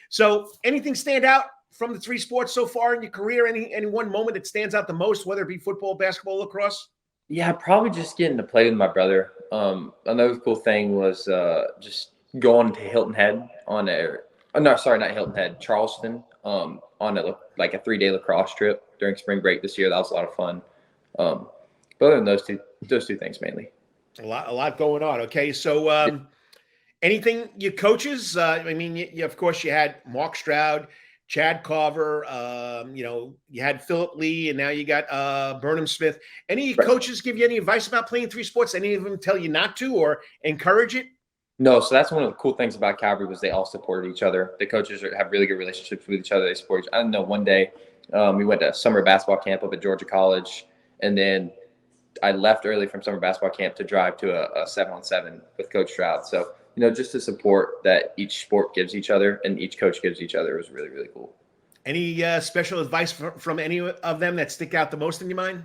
So anything stand out from the 3 sports so far in your career? Any one moment that stands out the most, whether it be football, basketball, lacrosse? Yeah, probably just getting to play with my brother. Another cool thing was just going to Hilton Head not Hilton Head, Charleston, on a 3-day lacrosse trip during spring break this year. That was a lot of fun. But other than those two things mainly. A lot going on. Okay, so anything your coaches? Of course you had Mark Stroud, Chad Carver. You had Philip Lee, and now you got Burnham Smith. Any coaches give you any advice about playing 3 sports? Any of them tell you not to or encourage it? No, so that's one of the cool things about Calvary was they all supported each other. The coaches have really good relationships with each other. They support each other. I know one day we went to summer basketball camp up at Georgia College, and then I left early from summer basketball camp to drive to a 7-on-7 with Coach Stroud. So, just the support that each sport gives each other and each coach gives each other was really, really cool. Any special advice from any of them that stick out the most in your mind?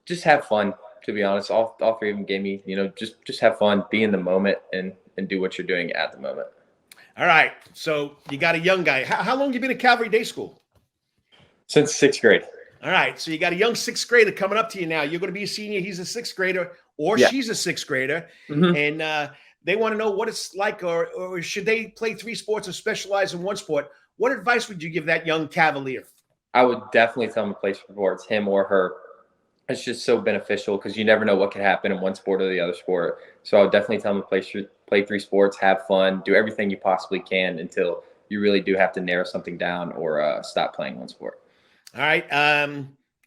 Just have fun. To be honest, all 3 of them gave me, just have fun, be in the moment, and do what you're doing at the moment. All right. So you got a young guy. How long have you been at Calvary Day School? Since 6th grade. All right. So you got a young 6th grader coming up to you now. You're going to be a senior. He's a 6th grader, or she's a 6th grader. Mm-hmm. And they want to know what it's like, or should they play 3 sports or specialize in 1 sport? What advice would you give that young Cavalier? I would definitely tell him to play sports, him or her. It's just so beneficial because you never know what could happen in 1 sport or the other sport. So I would definitely tell them to play 3 sports, have fun, do everything you possibly can until you really do have to narrow something down or stop playing 1 sport. All right.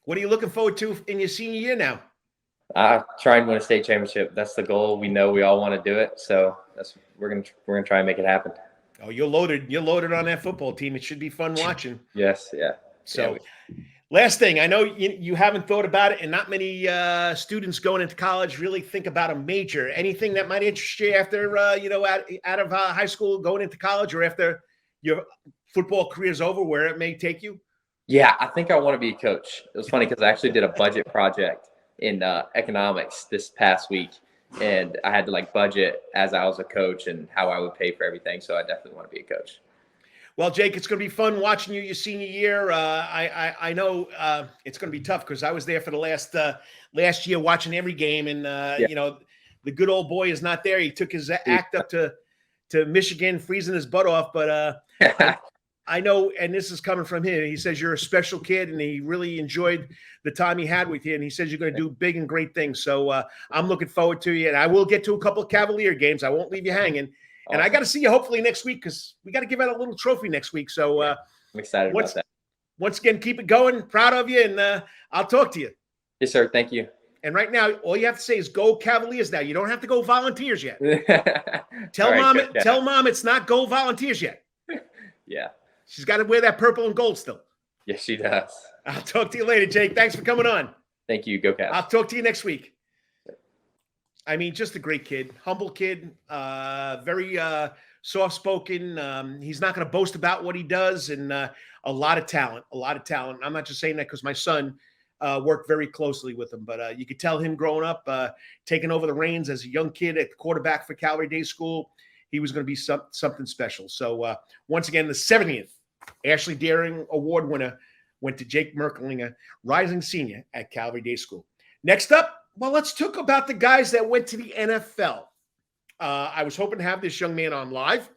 What are you looking forward to in your senior year now? Try and win a state championship. That's the goal. We know we all want to do it. So we're gonna try and make it happen. Oh, you're loaded. You're loaded on that football team. It should be fun watching. Yes. Yeah. So. Last thing, I know you haven't thought about it, and not many students going into college really think about a major. Anything that might interest you after, out of high school, going into college, or after your football career is over, where it may take you? Yeah, I think I want to be a coach. It was funny because I actually did a budget project in economics this past week, and I had to budget as I was a coach and how I would pay for everything. So I definitely want to be a coach. Well, Jake, it's going to be fun watching you your senior year. I know it's going to be tough because I was there for the last year watching every game, and the good old boy is not there. He took his act up to Michigan, freezing his butt off. But I know, and this is coming from him. He says you're a special kid, and he really enjoyed the time he had with you. And he says you're going to do big and great things. So I'm looking forward to you, and I will get to a couple of Cavalier games. I won't leave you hanging. And I got to see you hopefully next week because we got to give out a little trophy next week. So I'm excited about that. Once again, keep it going. Proud of you, and I'll talk to you. Yes, sir. Thank you. And right now, all you have to say is go Cavaliers now. You don't have to go Volunteers yet. Tell mom it's not go Volunteers yet. Yeah. She's got to wear that purple and gold still. Yes, she does. I'll talk to you later, Jake. Thanks for coming on. Thank you. Go Cavs. I'll talk to you next week. Just a great kid, humble kid, very soft-spoken. He's not going to boast about what he does, and a lot of talent. I'm not just saying that because my son worked very closely with him. But you could tell him growing up, taking over the reins as a young kid at quarterback for Calvary Day School, he was going to be something special. So once again, the 70th Ashley Daring Award winner went to Jake Merklinger, rising senior at Calvary Day School. Next up, well, let's talk about the guys that went to the NFL. I was hoping to have this young man on live,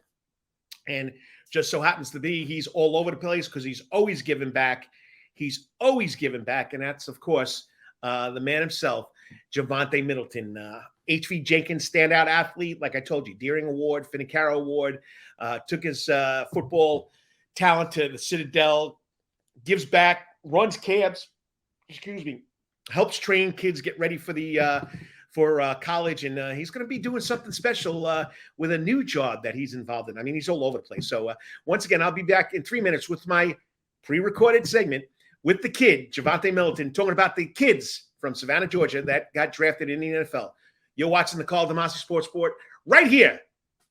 and just so happens to be he's all over the place because he's always giving back. He's always giving back, and that's, of course, the man himself, Javonte Middleton, HV Jenkins standout athlete. Like I told you, Deering Award, Finicaro Award, took his football talent to the Citadel, gives back, runs camps, helps train kids get ready for the college, and he's going to be doing something special with a new job that he's involved in. I mean, he's all over the place. So once again, I'll be back in 3 minutes with my pre-recorded segment with the kid, Javonte Middleton, talking about the kids from Savannah, Georgia that got drafted in the NFL. You're watching the Karl DeMasi Sports Report right here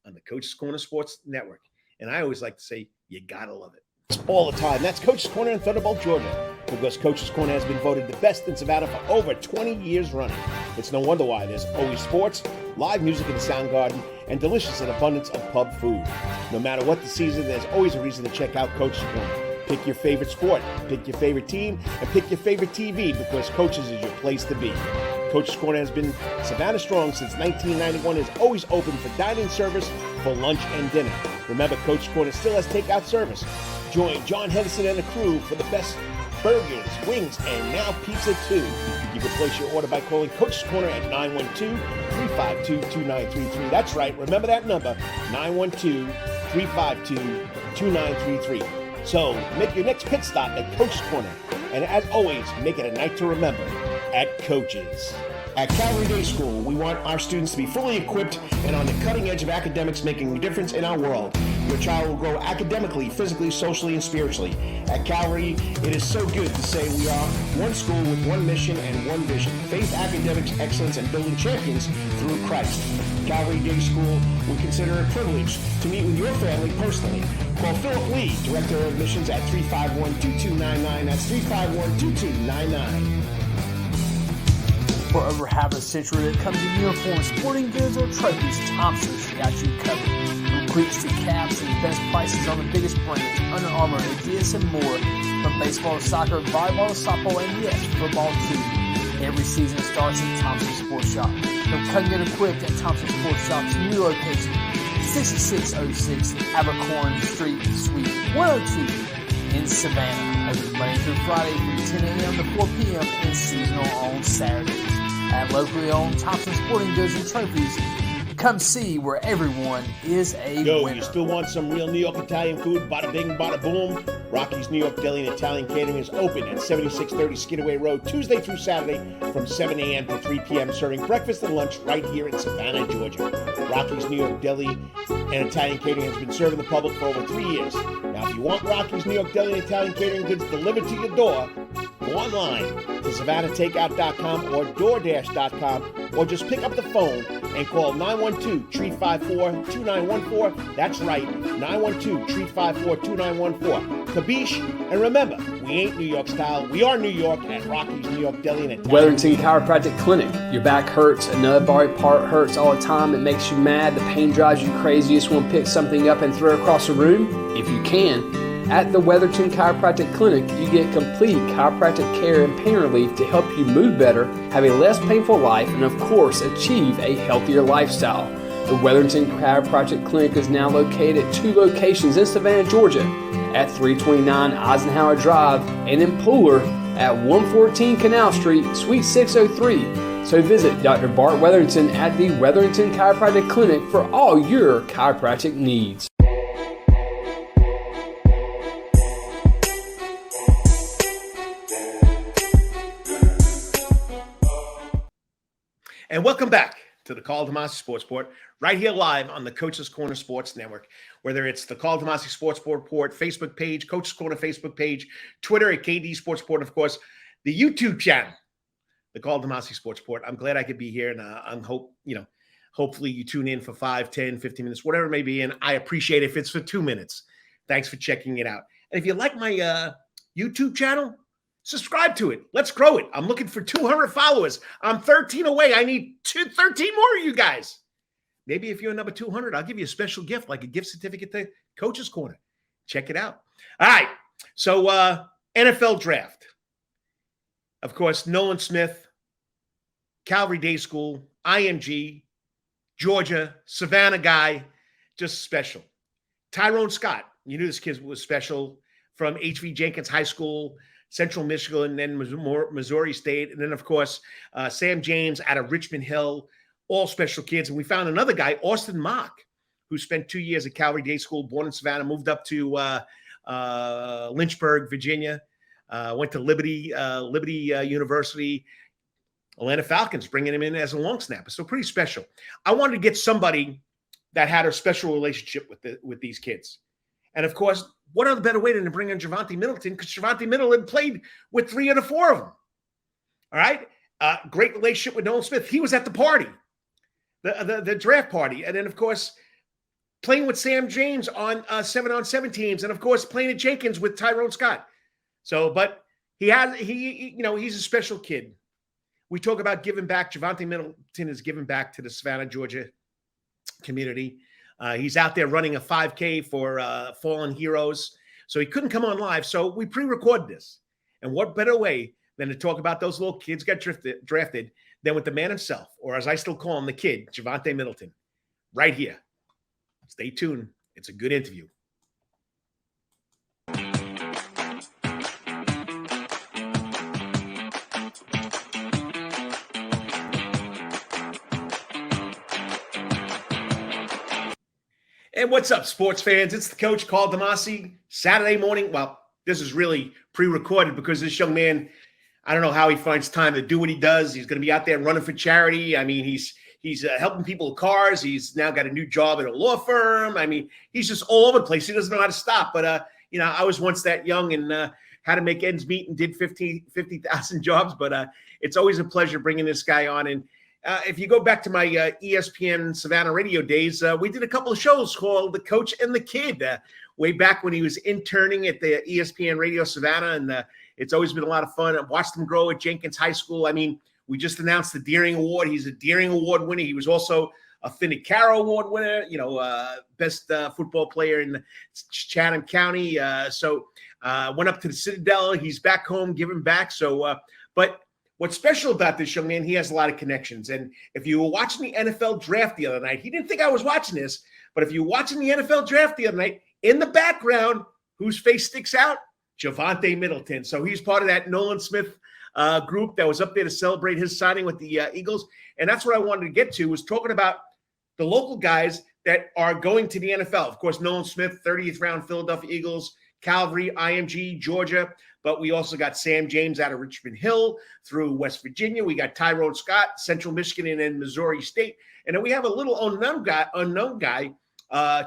on the Coach's Corner Sports Network. And I always like to say, you got to love it. It's all the time. That's Coach's Corner in Thunderbolt, Georgia, because Coach's Corner has been voted the best in Savannah for over 20 years running. It's no wonder why. There's always sports, live music in the sound garden, and delicious and abundance of pub food. No matter what the season, there's always a reason to check out Coach's Corner. Pick your favorite sport, pick your favorite team, and pick your favorite TV, because Coach's is your place to be. Coach's Corner has been Savannah strong since 1991, is always open for dining service for lunch and dinner. Remember, Coach's Corner still has takeout service. Join John Henderson and the crew for the best burgers, wings, and now pizza too. You can place your order by calling Coach's Corner at 912-352-2933. That's right, remember that number, 912-352-2933. So make your next pit stop at Coach's Corner. And as always, make it a night to remember at Coach's. At Calvary Day School, we want our students to be fully equipped and on the cutting edge of academics, making a difference in our world. Your child will grow academically, physically, socially, and spiritually. At Calvary, it is so good to say we are one school with one mission and one vision: faith, academics, excellence, and building champions through Christ. Calvary Day School, we consider it a privilege to meet with your family personally. Call Philip Lee, Director of Admissions, at 351-2299. That's 351-2299. For over half a century, it comes in uniforms, sporting goods, or trophies, Thompson's got you covered. From cleats to caps and best prices on the biggest brands, Under Armour, Adidas, and more. From baseball to soccer, volleyball to softball, and yes, football too. Every season starts at Thompson Sports Shop. Come get equipped at Thompson Sports Shop's new location, 6606 Abercorn Street, Suite 102 in Savannah. Open Monday through Friday from 10 a.m. to 4 p.m. and seasonal on Saturdays. At locally owned Thompson Sporting Goods and Trophies, come see where everyone is a winner. You still want some real New York Italian food? Bada bing, bada boom. Rocky's New York Deli and Italian Catering is open at 7630 Skidaway Road, Tuesday through Saturday from 7 a.m. to 3 p.m., serving breakfast and lunch right here in Savannah, Georgia. Rocky's New York Deli and Italian Catering has been serving the public for over 3 years. Now, if you want Rocky's New York Deli and Italian Catering goods delivered to your door, go online to SavannahTakeout.com or DoorDash.com, or just pick up the phone and call 912-354-2914. That's right, 912-354-2914. Kabish, and remember, we ain't New York style. We are New York at Rocky's New York Deli and Italian. Wetherington Chiropractic Clinic. Your back hurts, another body part hurts all the time. It makes you mad. The pain drives you crazy. You just want to pick something up and throw it across the room. If you can, at the Wetherington Chiropractic Clinic, you get complete chiropractic care and pain relief to help you move better, have a less painful life, and of course, achieve a healthier lifestyle. The Wetherington Chiropractic Clinic is now located at 2 locations in Savannah, Georgia, at 329 Eisenhower Drive and in Pooler at 114 Canal Street, Suite 603. So visit Dr. Bart Wetherington at the Wetherington Chiropractic Clinic for all your chiropractic needs. And welcome back to the Karl DeMasi Sports Report, right here live on the Coach's Corner Sports Network. Whether it's the Karl DeMasi Sports Report Facebook page, Coach's Corner Facebook page, Twitter at KD Sports Report, and of course, the YouTube channel, the Karl DeMasi Sports Report. I'm glad I could be here, and hopefully you tune in for 5, 10, 15 minutes, whatever it may be, and I appreciate it if it's for 2 minutes. Thanks for checking it out. And if you like my YouTube channel, Subscribe to it. Let's grow it. I'm looking for 200 followers. I'm 13 away. I need 13 more of you guys. Maybe if you're number 200, I'll give you a special gift, like a gift certificate to Coach's Corner. Check it out. All right. So NFL draft. Of course, Nolan Smith, Calvary Day School, IMG, Georgia, Savannah guy, just special. Tyrone Scott, you knew this kid was special, from HV Jenkins High School, Central Michigan, and then Missouri State. And then, of course, Sam James out of Richmond Hill, all special kids. And we found another guy, Austin Mock, who spent 2 years at Calvary Day School, born in Savannah, moved up to Lynchburg, Virginia, went to Liberty University. Atlanta Falcons bringing him in as a long snapper. So pretty special. I wanted to get somebody that had a special relationship with these kids. And, of course, what other better way than to bring in Javonte Middleton, because Javonte Middleton played with 3 of the 4 of them. All right? Great relationship with Nolan Smith. He was at the party, the draft party. And then, of course, playing with Sam James on 7-on-7 teams. And, of course, playing at Jenkins with Tyrone Scott. So, but he's a special kid. We talk about giving back. Javonte Middleton is giving back to the Savannah, Georgia community. He's out there running a 5K for fallen heroes. So he couldn't come on live. So we pre-recorded this. And what better way than to talk about those little kids got drafted than with the man himself, or as I still call him, the kid, Javonte Middleton, right here. Stay tuned. It's a good interview. And what's up, sports fans? It's the coach, Karl DeMasi. Saturday morning. Well, this is really pre-recorded because this young man, I don't know how he finds time to do what he does. He's going to be out there running for charity. I mean, he's helping people with cars. He's now got a new job at a law firm. I mean, he's just all over the place. He doesn't know how to stop. But, I was once that young and had to make ends meet and did 50,000 jobs. But it's always a pleasure bringing this guy on. And if you go back to my ESPN Savannah radio days, we did a couple of shows called The Coach and the Kid way back when he was interning at the ESPN Radio Savannah. And it's always been a lot of fun. I watched him grow at Jenkins High School. I mean, we just announced the Deering Award. He's a Deering Award winner. He was also a Finnick Caro Award winner, best football player in Chatham County. So went up to the Citadel. He's back home, giving back. So, but what's special about this young man, he has a lot of connections. And if you were watching the NFL draft the other night, he didn't think I was watching this, but if you were watching the NFL draft the other night, in the background, whose face sticks out? Javonte Middleton. So he's part of that Nolan Smith group that was up there to celebrate his signing with the Eagles. And that's what I wanted to get to, was talking about the local guys that are going to the NFL. Of course, Nolan Smith, 30th round Philadelphia Eagles, Calvary, IMG, Georgia. But we also got Sam James out of Richmond Hill through West Virginia. We got Tyrone Scott, Central Michigan, and then Missouri State. And then we have a little unknown guy,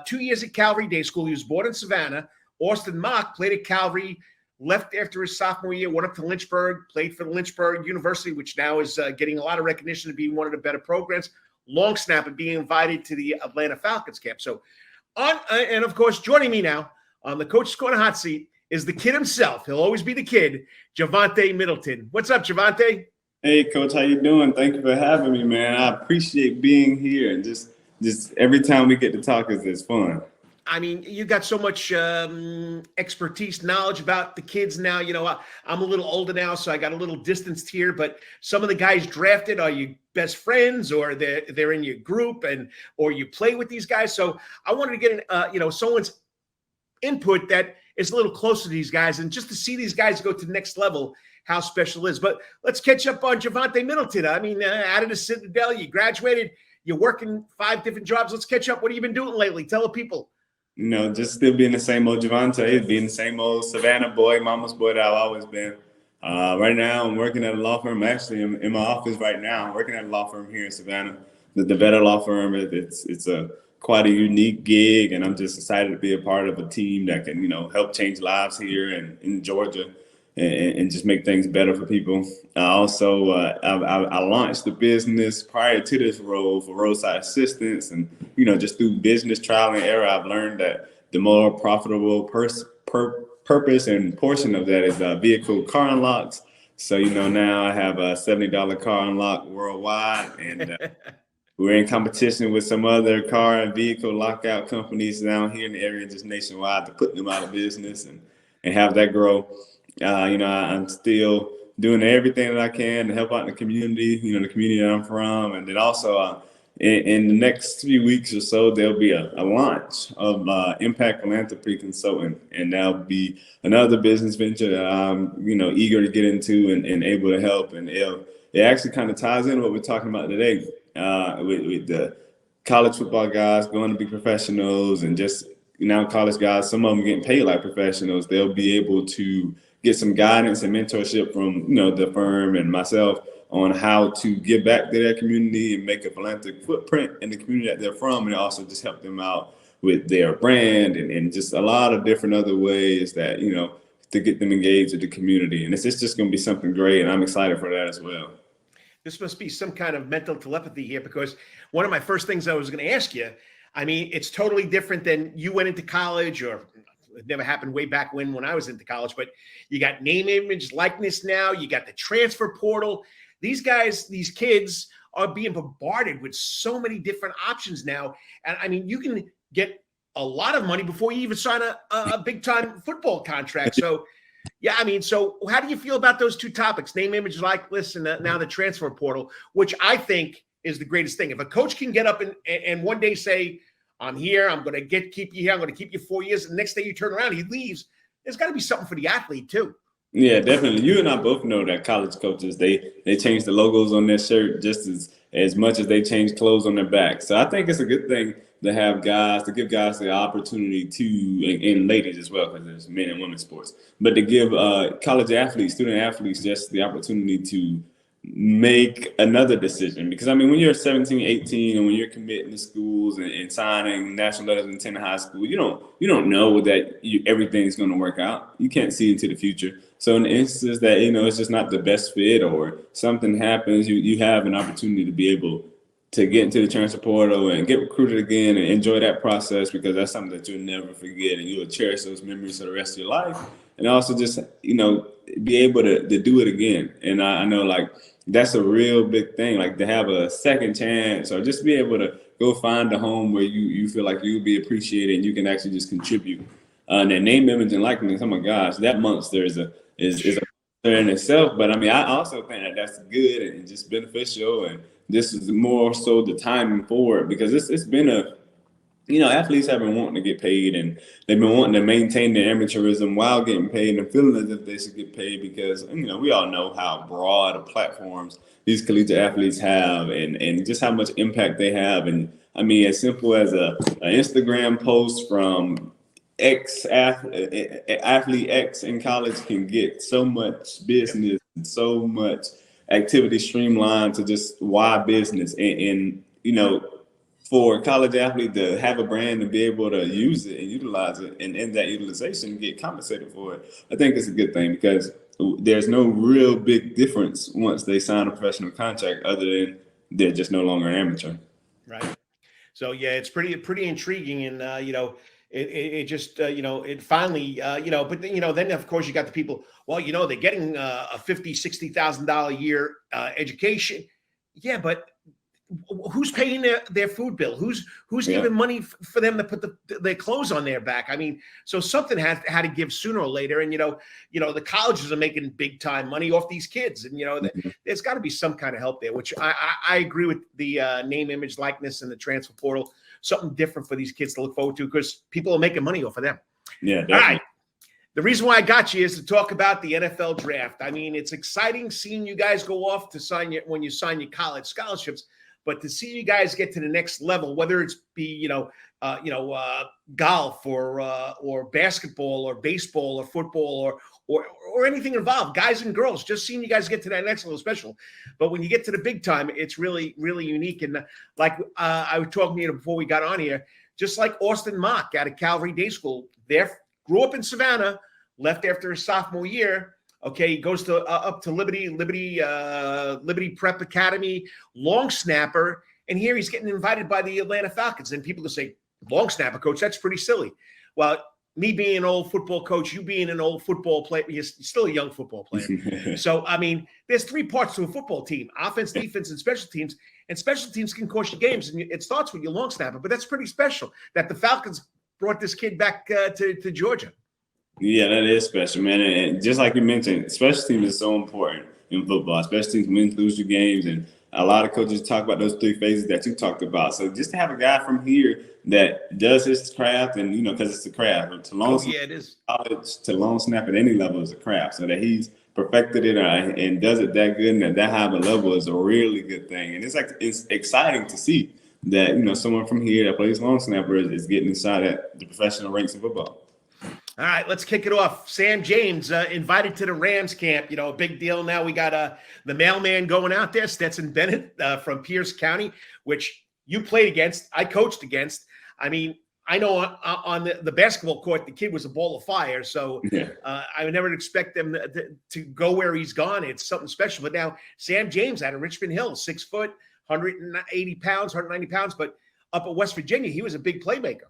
2 years at Calvary Day School. He was born in Savannah. Austin Mock played at Calvary, left after his sophomore year, went up to Lynchburg, played for the Lynchburg University, which now is getting a lot of recognition to be one of the better programs. Long snapper, being invited to the Atlanta Falcons camp. So, and of course, joining me now on the Coach's Corner hot seat is the kid himself. He'll always be the kid, Javonte Middleton. What's up, Javonte? Hey, Coach, how you doing? Thank you for having me, man. I appreciate being here, and just every time we get to talk is fun. I mean, you got so much expertise, knowledge about the kids now. I'm a little older now, so I got a little distanced here. But some of the guys drafted, are you best friends, or they're in your group, or you play with these guys? So I wanted to get someone's input that is a little closer to these guys, and just to see these guys go to the next level, how special it is. But let's catch up on Javonte Middleton. I mean, out of the Citadel, you graduated, you're working 5 different jobs. Let's catch up. What have you been doing lately? Tell the people. Just still being the same old Javonte, being the same old Savannah boy, mama's boy that I've always been. Right now, I'm working at a law firm. Actually, I'm in my office right now. I'm working at a law firm here in Savannah, the Vetter Law Firm. It's quite a unique gig, and I'm just excited to be a part of a team that can, help change lives here in Georgia and just make things better for people. I also I launched the business prior to this role for roadside assistance, and just through business trial and error, I've learned that the more profitable purpose and portion of that is vehicle car unlocks. So, now I have a $70 car unlock worldwide, and we're in competition with some other car and vehicle lockout companies down here in the area, just nationwide, to put them out of business and have that grow. I'm still doing everything that I can to help out in the community, the community that I'm from. And then also in the next few weeks or so, there'll be a launch of Impact Philanthropy Consultant. And that'll be another business venture that I'm, eager to get into and able to help. And it actually kind of ties in what we're talking about today with the college football guys going to be professionals, and just now college guys, some of them getting paid like professionals. They'll be able to get some guidance and mentorship from, the firm and myself on how to give back to their community and make a philanthropic footprint in the community that they're from, and also just help them out with their brand and just a lot of different other ways that, to get them engaged with the community. And it's just going to be something great, and I'm excited for that as well. This must be some kind of mental telepathy here, because one of my first things I was going to ask you, I mean, it's totally different than you went into college, or it never happened way back when I was into college, but you got name, image, likeness now. You got the transfer portal. These guys, these kids are being bombarded with so many different options now. And I mean, you can get a lot of money before you even sign a big time football contract. So, yeah, I mean, so how do you feel about those two topics, name, image, likeness, and now the transfer portal, which I think is the greatest thing. If a coach can get up and one day say, I'm here, I'm going to keep you here, I'm going to keep you 4 years, and the next day you turn around, he leaves, there's got to be something for the athlete too. Yeah, definitely. You and I both know that college coaches, they change the logos on their shirt just as much as they change clothes on their back. So I think it's a good thing to give guys the opportunity to, and ladies as well, because there's men and women's sports, but to give college athletes, student athletes, just the opportunity to make another decision. Because I mean, when you're 17, 18, and when you're committing to schools and signing national letters of intent in high school, you don't know that everything's going to work out. You can't see into the future. So in the instance that, it's just not the best fit, or something happens, you have an opportunity to be able to get into the transfer portal and get recruited again and enjoy that process, because that's something that you'll never forget, and you'll cherish those memories for the rest of your life. And also just, be able to do it again. And I know, like, that's a real big thing, like to have a second chance, or just be able to go find a home where you feel like you'll be appreciated and you can actually just contribute. And then name, image, and likeness, oh my gosh, that monster is a in itself. But I mean, I also think that that's good and just beneficial, and this is more so the timing for it, because it's been athletes have been wanting to get paid, and they've been wanting to maintain their amateurism while getting paid and feeling as if they should get paid, because, we all know how broad of platforms these collegiate athletes have, and just how much impact they have. And I mean, as simple as an Instagram post from athlete X in college can get so much business and so much activity streamlined to just why business. And for a college athlete to have a brand and be able to use it and utilize it, and in that utilization get compensated for it, I think it's a good thing, because there's no real big difference once they sign a professional contract, other than they're just no longer an amateur. Right. So yeah, it's pretty intriguing, and it just it finally but then of course you got the people. Well, they're getting a $50,000-$60,000 a year education. Yeah, but who's paying their food bill? Who's giving money for them to put their clothes on their back? I mean, so something had to give sooner or later. And the colleges are making big time money off these kids, and there's got to be some kind of help there. Which I agree with the name, image, likeness, and the transfer portal. Something different for these kids to look forward to, because people are making money off of them. Yeah, definitely. All right. The reason why I got you is to talk about the NFL draft. I mean, it's exciting seeing you guys go off to when you sign your college scholarships. But to see you guys get to the next level, whether it's be golf or basketball or baseball or football or anything involved, guys and girls, just seeing you guys get to that next level special. But when you get to the big time, it's really, really unique. And like I was talking to you before we got on here, just like Austin Mock out of Calvary Day School, grew up in Savannah, left after his sophomore year. Okay, he goes to up to Liberty Prep Academy, long snapper, and here he's getting invited by the Atlanta Falcons. And people will say, long snapper, coach, that's pretty silly. Well, me being an old football coach, you being an old football player, you're still a young football player. So, I mean, there's 3 parts to a football team: offense, defense, and special teams. And special teams can cost you games. And it starts with your long snapper. But that's pretty special that the Falcons brought this kid back to Georgia. Yeah, that is special, man. And just like you mentioned, special teams is so important in football. Special teams win, lose your games. And a lot of coaches talk about those 3 phases that you talked about. So just to have a guy from here that does his craft, and, because it's a craft. It is. College to long snap at any level is a craft. So that he's perfected it and does it that good and at that high of a level is a really good thing. And it's exciting to see that, someone from here that plays long snapper is getting inside at the professional ranks in football. All right, let's kick it off. Sam James invited to the Rams camp. A big deal now. We got the mailman going out there, Stetson Bennett from Pierce County, which you played against. I coached against. I mean, I know on the basketball court, the kid was a ball of fire. So I would never expect them to go where he's gone. It's something special. But now Sam James out of Richmond Hill, 6 foot, 180 pounds, 190 pounds. But up at West Virginia, he was a big playmaker.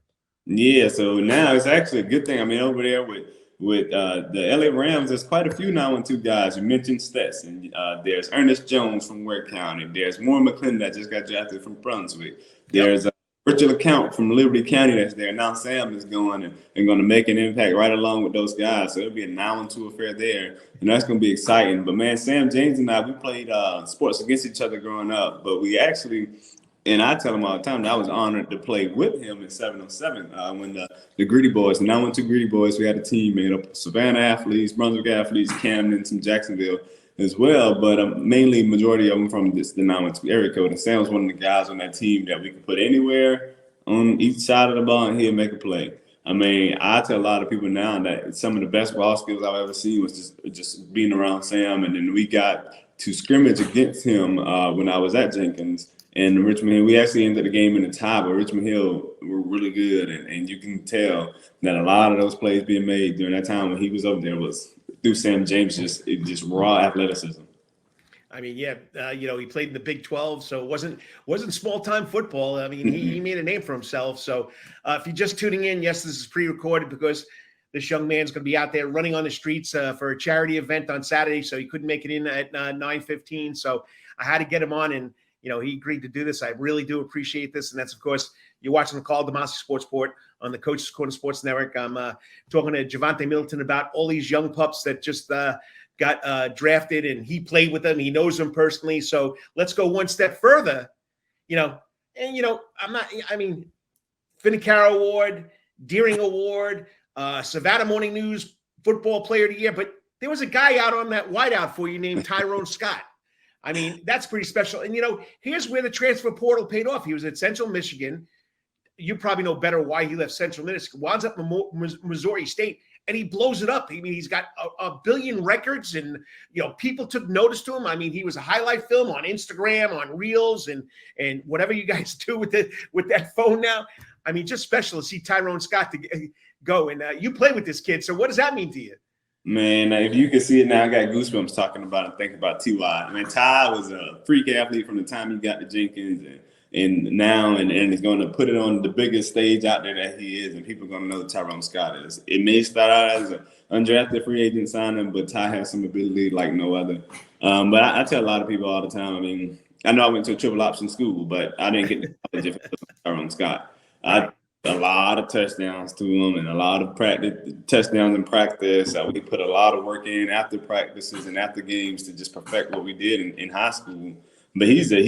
Yeah, so now it's actually a good thing. I mean, over there with the LA Rams, there's quite a few 9-1-2 guys. You mentioned Stetson. There's Ernest Jones from Ware County. There's Merklinger that just got drafted from Brunswick. There's Richard LeCount from Liberty County that's there. Now Sam is going and going to make an impact right along with those guys. So it'll be a 9-1-2 affair there, and that's going to be exciting. But, man, Sam James and I, we played sports against each other growing up, but we actually – and I tell him all the time that I was honored to play with him in 707 when the Greedy Boys, the 9-1-2 Greedy Boys, we had a team made up of Savannah athletes, Brunswick athletes, Camden, some Jacksonville as well, but mainly majority of them from the 9-1-2 area code. And Sam was one of the guys on that team that we could put anywhere on each side of the ball and he'll make a play. I mean, I tell a lot of people now that some of the best ball skills I've ever seen was just being around Sam. And then we got to scrimmage against him when I was at Jenkins. And Richmond Hill, we actually ended the game in a tie, but Richmond Hill were really good. And you can tell that a lot of those plays being made during that time when he was up there was through Sam James, just raw athleticism. I mean, he played in the Big 12, so it wasn't small-time football. I mean, he made a name for himself. So if you're just tuning in, yes, this is pre-recorded because this young man's going to be out there running on the streets for a charity event on Saturday, so he couldn't make it in at 9:15. So I had to get him on, and he agreed to do this. I really do appreciate this. And that's, of course, you're watching the Karl DeMasi Sports Report on the Coach's Corner Sports Network. I'm talking to Javonte Middleton about all these young pups that just got drafted, and he played with them. He knows them personally. So let's go one step further, Finicaro Award, Deering Award, Savannah Morning News Football Player of the Year. But there was a guy out on that wideout for you named Tyrone Scott. I mean, that's pretty special. And, here's where the transfer portal paid off. He was at Central Michigan. You probably know better why he left Central Michigan. Winds up in Missouri State, and he blows it up. I mean, he's got a billion records, and, people took notice to him. I mean, he was a highlight film on Instagram, on Reels, and whatever you guys do with that phone now. I mean, just special to see Tyrone Scott to go. And you play with this kid. So what does that mean to you? Man, if you can see it now, I got goosebumps talking about it, thinking about T.Y. I mean, Ty was a freak athlete from the time he got to Jenkins and now, and he's going to put it on the biggest stage out there that he is, and people are going to know who Tyrone Scott is. It may start out as an undrafted free agent signing, but Ty has some ability like no other. But I tell a lot of people all the time, I mean, I know I went to a triple option school, but I didn't get the college if it wasn't Tyrone Scott. A lot of touchdowns to him and a lot of touchdowns in practice. We put a lot of work in after practices and after games to just perfect what we did in high school. But he's a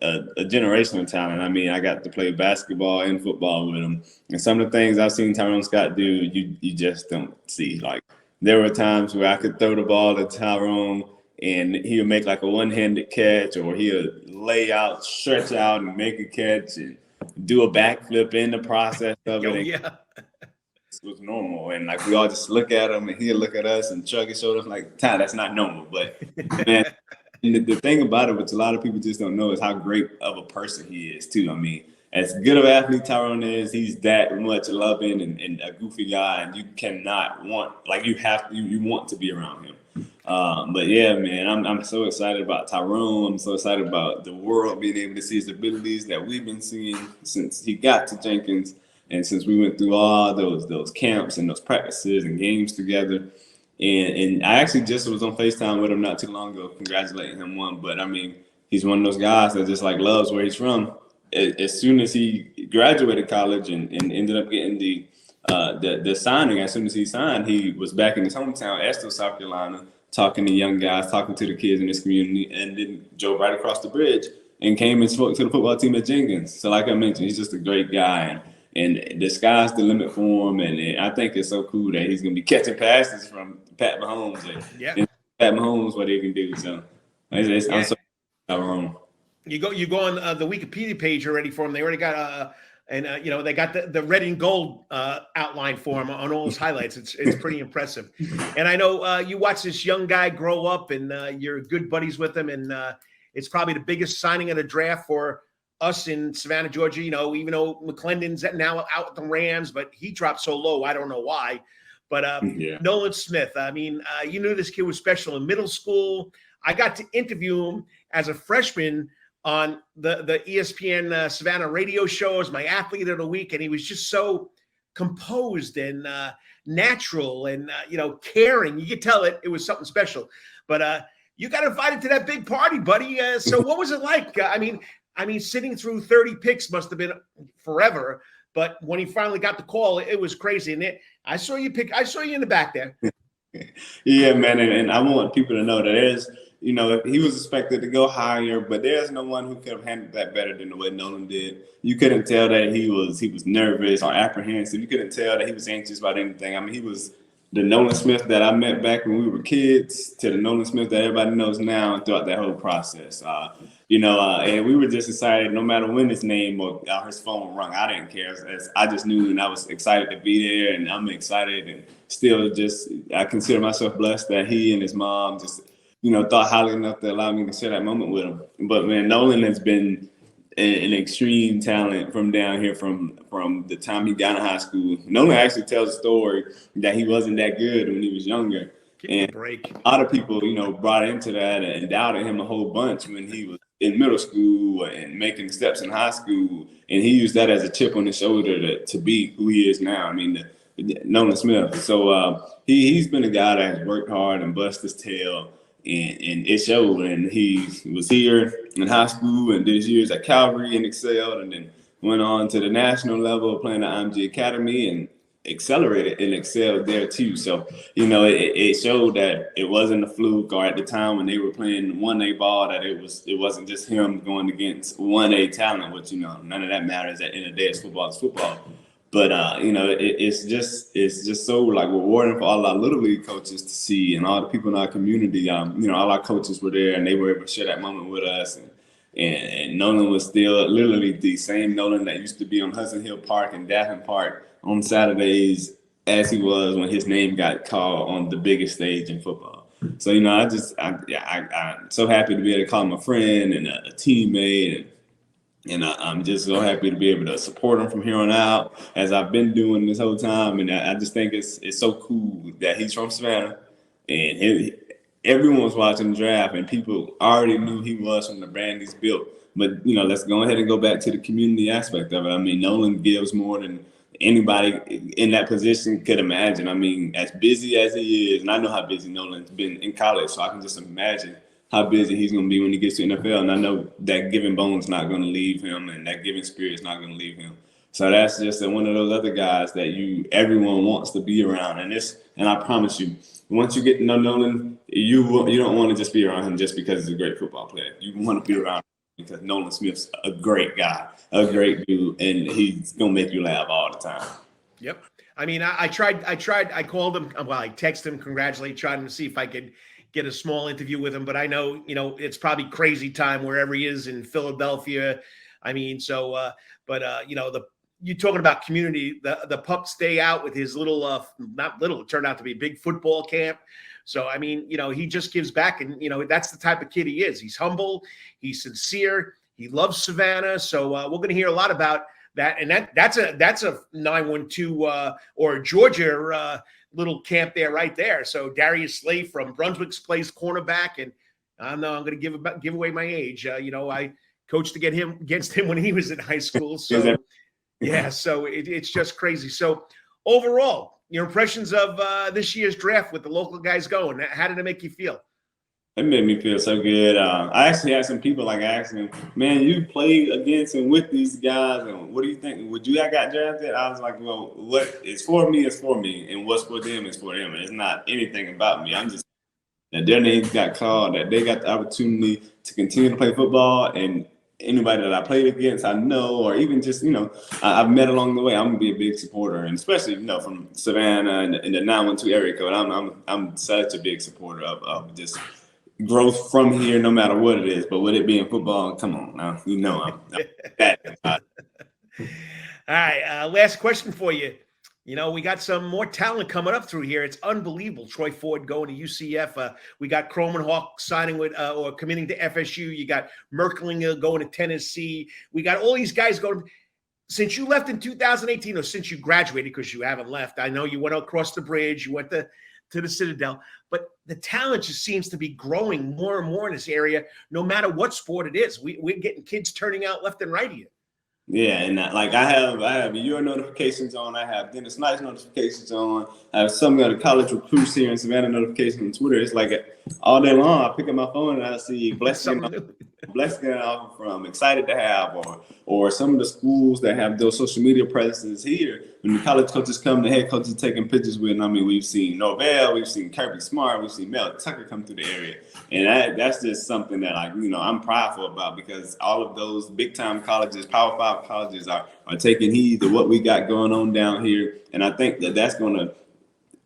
generational talent. I mean, I got to play basketball and football with him. And some of the things I've seen Tyrone Scott do, you just don't see. Like, there were times where I could throw the ball to Tyrone and he'll make like a one-handed catch, or he'll lay out, stretch out and make a catch and do a backflip in the process of it. Yeah. It was normal. And like, we all just look at him and he'll look at us and shrug his shoulders like, Ty, that's not normal. But man, the thing about it, which a lot of people just don't know, is how great of a person he is too. I mean, as good of an athlete Tyrone is, he's that much loving and a goofy guy, and you cannot want, like, you want to be around him. But yeah, man, I'm so excited about Tyrone. I'm so excited about the world being able to see his abilities that we've been seeing since he got to Jenkins. And since we went through all those camps and those practices and games together, and I actually just was on FaceTime with him not too long ago, congratulating him one. But I mean, he's one of those guys that just like loves where he's from. As soon as he graduated college and ended up getting the signing, as soon as he signed, he was back in his hometown, Estill, South Carolina, talking to young guys, talking to the kids in his community, and then drove right across the bridge and came and spoke to the football team at Jenkins. So like I mentioned, he's just a great guy, and the sky's the limit for him. And I think it's so cool that he's going to be catching passes from Pat Mahomes. And Pat Mahomes, what he can do. So I'm so wrong. You go on the Wikipedia page already for him. They already got they got the red and gold outline for him on all his highlights. It's pretty impressive. And I know you watch this young guy grow up, and you're good buddies with him. And it's probably the biggest signing of the draft for us in Savannah, Georgia. You know, even though McClendon's now out with the Rams, but he dropped so low. I don't know why. But Nolan Smith, I mean, you knew this kid was special in middle school. I got to interview him as a freshman on the ESPN Savannah radio shows, my athlete of the week, and he was just so composed and natural and caring. You could tell it was something special. But you got invited to that big party, buddy. So what was it like? I mean, sitting through 30 picks must have been forever. But when he finally got the call, it was crazy. And I saw you in the back there. Yeah, man, and I want people to know that he was expected to go higher, but there's no one who could have handled that better than the way Nolan did. You couldn't tell that he was nervous or apprehensive. You couldn't tell that he was anxious about anything. I mean, he was the Nolan Smith that I met back when we were kids to the Nolan Smith that everybody knows now throughout that whole process. And we were just excited no matter when his name or his phone rung. I didn't care. I just knew, and I was excited to be there, and I'm excited and still I consider myself blessed that he and his mom just thought highly enough to allow me to share that moment with him. But man, Nolan has been an extreme talent from down here from the time he got in high school. Nolan actually tells a story that he wasn't that good when he was younger. And a lot of people, brought into that and doubted him a whole bunch when he was in middle school and making steps in high school. And he used that as a chip on his shoulder to be who he is now. I mean, Nolan Smith. So he's been a guy that has worked hard and bust his tail. And it showed, and he was here in high school and did his years at Calvary and excelled, and then went on to the national level playing at IMG Academy and accelerated and excelled there too. So, it showed that it wasn't a fluke, or at the time when they were playing 1A ball, that it wasn't just him going against 1A talent, which, none of that matters. At the end of the day, it's football. But it's just so like rewarding for all our little league coaches to see, and all the people in our community. All our coaches were there, and they were able to share that moment with us. And Nolan was still literally the same Nolan that used to be on Hudson Hill Park and Daphne Park on Saturdays as he was when his name got called on the biggest stage in football. So I'm so happy to be able to call him a friend and a teammate. And I'm just so happy to be able to support him from here on out, as I've been doing this whole time. And I just think it's so cool that he's from Savannah, and everyone was watching the draft, and people already knew he was from the brand he's built. But, let's go ahead and go back to the community aspect of it. I mean, Nolan gives more than anybody in that position could imagine. I mean, as busy as he is, and I know how busy Nolan's been in college, so I can just imagine how busy he's going to be when he gets to NFL. And I know that giving bone's not going to leave him, and that giving spirit's not going to leave him. So that's just one of those other guys that everyone wants to be around. And I promise you, once you get to know Nolan, you don't want to just be around him just because he's a great football player. You want to be around him because Nolan Smith's a great guy, a great dude, and he's going to make you laugh all the time. Yep. I mean, I called him, I texted him, tried to see if I could get a small interview with him, but I know, it's probably crazy time wherever he is in Philadelphia. I mean, so, you talking about community, the Pup stay out with his little, not little, it turned out to be a big football camp. So, I mean, he just gives back, and, that's the type of kid he is. He's humble, he's sincere, he loves Savannah. So we're going to hear a lot about that. And that's a 912 or Georgia little camp there, right there. So Darius Slay from Brunswick's plays cornerback, and I know I'm going to give away my age. I coached against him when he was in high school. So Yeah, so it's just crazy. So overall, your impressions of this year's draft with the local guys going, how did it make you feel? It made me feel so good. I actually had some people like asking, "Man, you played against and with these guys, and what do you think? Would you have got drafted?" I was like, "Well, what is for me is for me, and what's for them is for them. It's not anything about me. I'm just that their names got called, that they got the opportunity to continue to play football, and anybody that I played against, I know, or even just I've met along the way. I'm gonna be a big supporter, and especially from Savannah and the 912 area code. I'm such a big supporter of just growth from here, no matter what it is. But with it being football, come on now, I'm that. All right, last question for you. We got some more talent coming up through here. It's unbelievable. Troy Ford going to UCF. We got Croman Hawk signing with or committing to FSU. You got Merklinger going to Tennessee. We got all these guys going. Since you left in 2018, or since you graduated, because you haven't left. I know you went across the bridge. You went to the Citadel. But the talent just seems to be growing more and more in this area, no matter what sport it is. We're getting kids turning out left and right here. Yeah, and I have your notifications on. I have Dennis Knight's notifications on. I have some of the college recruits here in Savannah notifications on Twitter. It's like all day long, I pick up my phone and I see blessing off from excited to have, or some of the schools that have those social media presences here. When the college coaches come, the head coaches taking pictures with. I mean, we've seen Norvell, we've seen Kirby Smart, we've seen Mel Tucker come through the area, and that's just something that I'm prideful about, because all of those big time colleges, Power 5 colleges, are taking heed to what we got going on down here, and I think that's gonna.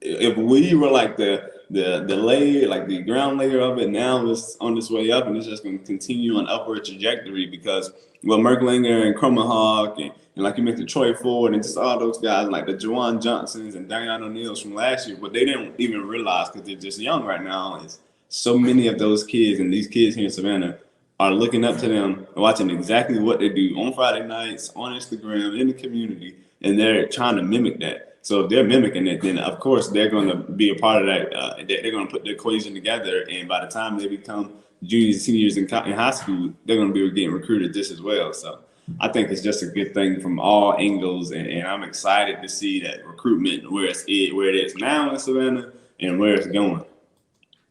If we were like the layer, like the ground layer of it, now it's on its way up, and it's just going to continue on upward trajectory, because Merklinger and Croman Hawk and like you mentioned, Troy Ford and just all those guys like the Juwan Johnsons and Dion O'Neills from last year, but they didn't even realize, because they're just young right now, is so many of those kids and these kids here in Savannah are looking up to them, watching exactly what they do on Friday nights, on Instagram, in the community, and they're trying to mimic that. So if they're mimicking it, then of course they're going to be a part of that. They're going to put the equation together, and by the time they become juniors, seniors in high school, they're going to be getting recruited just as well. So I think it's just a good thing from all angles, and I'm excited to see that recruitment where it is now in Savannah and where it's going.